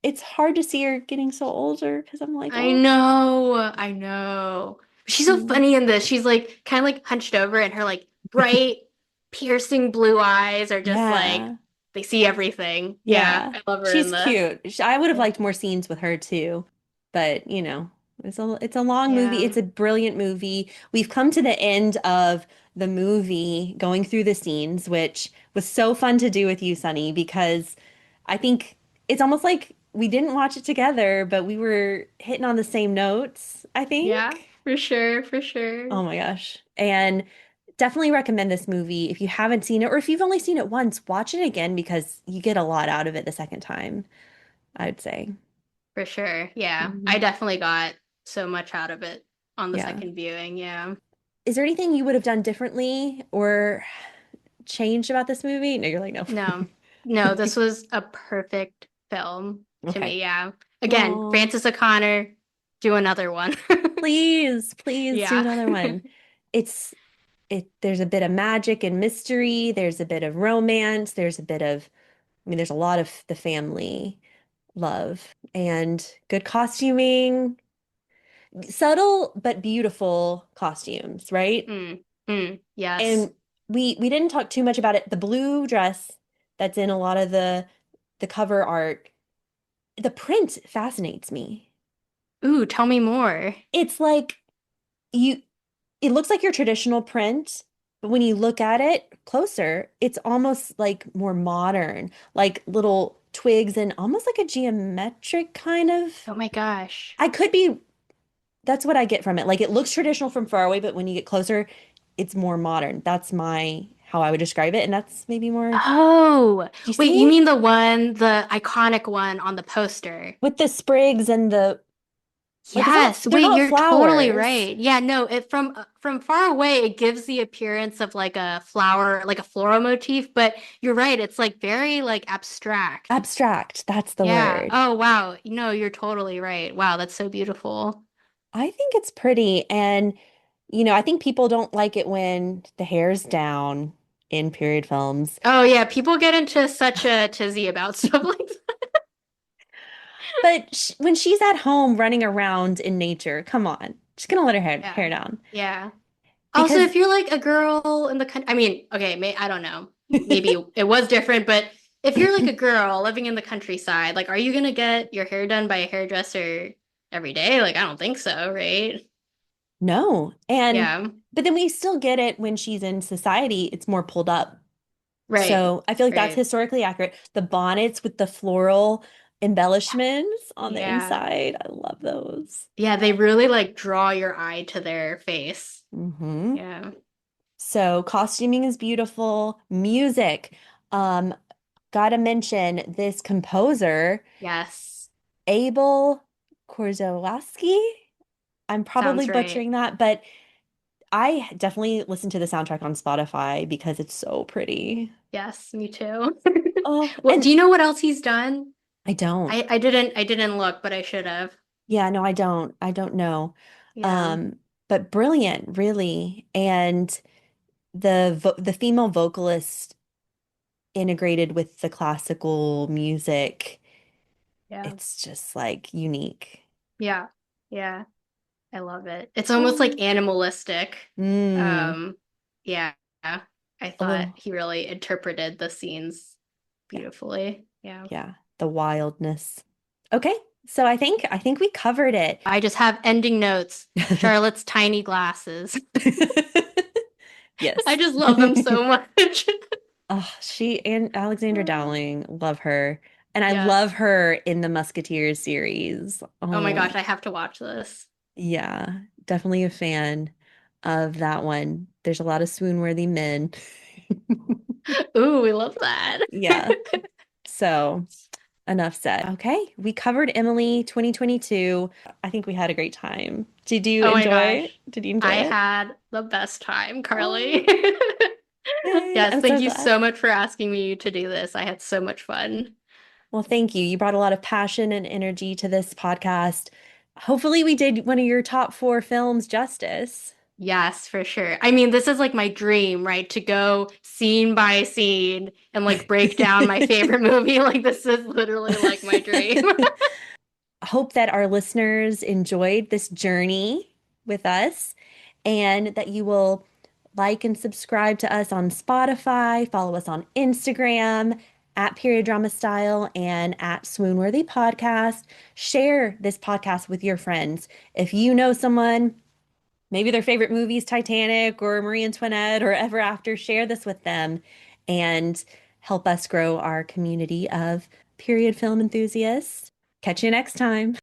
it's hard to see her getting so older because I'm like, I oh, know. I know. She's so mm, funny in this. She's like kind of like hunched over and her like bright, piercing blue eyes are just like yeah. they see everything. Yeah, Yeah, I love her in she's this. cute. I would have Yeah. liked more scenes with her too, but it's a long movie. Yeah. It's a brilliant movie. We've come to the end of the movie, going through the scenes, which was so fun to do with you, Sunny, because I think it's almost like we didn't watch it together, but we were hitting on the same notes, I Yeah, think. for sure, for sure. Oh my gosh. And definitely recommend this movie if you haven't seen it, or if you've only seen it once, watch it again because you get a lot out of it the second time, I'd say. For sure. Yeah. I Mhm. definitely got so much out of it on the Yeah. second viewing. Yeah. Is there anything you would have done differently or changed about this movie? No, you're like, no. No. No, this was a perfect film to Okay. me. Yeah. Again, Oh, Frances O'Connor, do another one. please, please do Yeah. another one. It's there's a bit of magic and mystery, there's a bit of romance, there's a bit of there's a lot of the family love and good costuming, subtle but beautiful costumes, right? Yes. And we didn't talk too much about it. The blue dress that's in a lot of the cover art, the print fascinates me. Ooh, tell me more. It's like you it looks like your traditional print, but when you look at it closer, it's almost like more modern, like little twigs and almost like a geometric kind of. Oh my gosh. I could be, that's what I get from it. Like it looks traditional from far away, but when you get closer, it's more modern. That's my how I would describe it, and that's maybe more. Do Oh, you wait, you see? mean the iconic one on the poster? With the sprigs and the like it's not Yes. they're Wait, not you're totally flowers. right. Yeah, no, it from far away it gives the appearance of like a flower, like a floral motif, but you're right, it's like very like abstract. Abstract, that's the Yeah. word. Oh, wow. No, you're totally right. Wow, that's so beautiful. I think it's pretty. And, I think people don't like it when the hair's down in period films. Oh yeah, people get into such a tizzy about stuff like that. But sh when she's at home running around in nature, come on, she's gonna let her hair Yeah. down. Yeah. Also, Because if you're like a girl in the country, I mean, okay, I don't know. Maybe it was different, but if you're like a girl living in the countryside, like, are you gonna get your hair done by a hairdresser every day? Like, I don't think so, right? no. And, Yeah. but then we still get it when she's in society, it's more pulled up. Right. So I feel like that's Right. historically accurate. The bonnets with the floral embellishments on the Yeah. inside, I love those. Yeah, they really like draw your eye to their face. Hmm. Yeah. So costuming is beautiful. Music. Um, Gotta mention this composer, Yes. Abel Korzylowski. I'm probably Sounds right. butchering that, but I definitely listen to the soundtrack on Spotify because it's so pretty. Yes, me too. Oh, What and do you know what else he's done? I don't. I didn't look, but I should have. Yeah, no, I don't. I don't know. Yeah. Um, but brilliant, really. And the female vocalist integrated with the classical music, Yeah. it's just like unique. Yeah. Yeah. I love it. It's almost like Oh. animalistic. Mm, Um, yeah. I a thought little, he really interpreted the scenes yeah, beautifully. Yeah. yeah, the wildness. Okay, so I think we covered it. I just have ending notes. Charlotte's tiny glasses. I Yes. just love them so much. Oh, she and Alexandra Dowling, love her. And I love Yes. her in the Musketeers series. Oh my Oh, gosh, I have to watch this. yeah, definitely a fan of that one. There's a lot of swoon-worthy men. Ooh, we love that. Yeah. So enough said. Okay, we covered Emily 2022. I think we had a great time. Did you Oh my enjoy? gosh. Did you enjoy I it? had the best time, Carly. Oh, yay. Yes, I'm thank so you glad. so much for asking me to do this. I had so much fun. Well, thank you. You brought a lot of passion and energy to this podcast. Hopefully, we did one of your top four films justice. Yes, for sure. I mean, this is like my dream, right? To go scene by scene and like break down my favorite movie. Like, this is literally like my dream. Hope that our listeners enjoyed this journey with us and that you will like and subscribe to us on Spotify, follow us on Instagram at Period Drama Style and at Swoon-Worthy Podcast. Share this podcast with your friends. If you know someone, maybe their favorite movie is Titanic or Marie Antoinette or Ever After, share this with them and help us grow our community of period film enthusiasts. Catch you next time.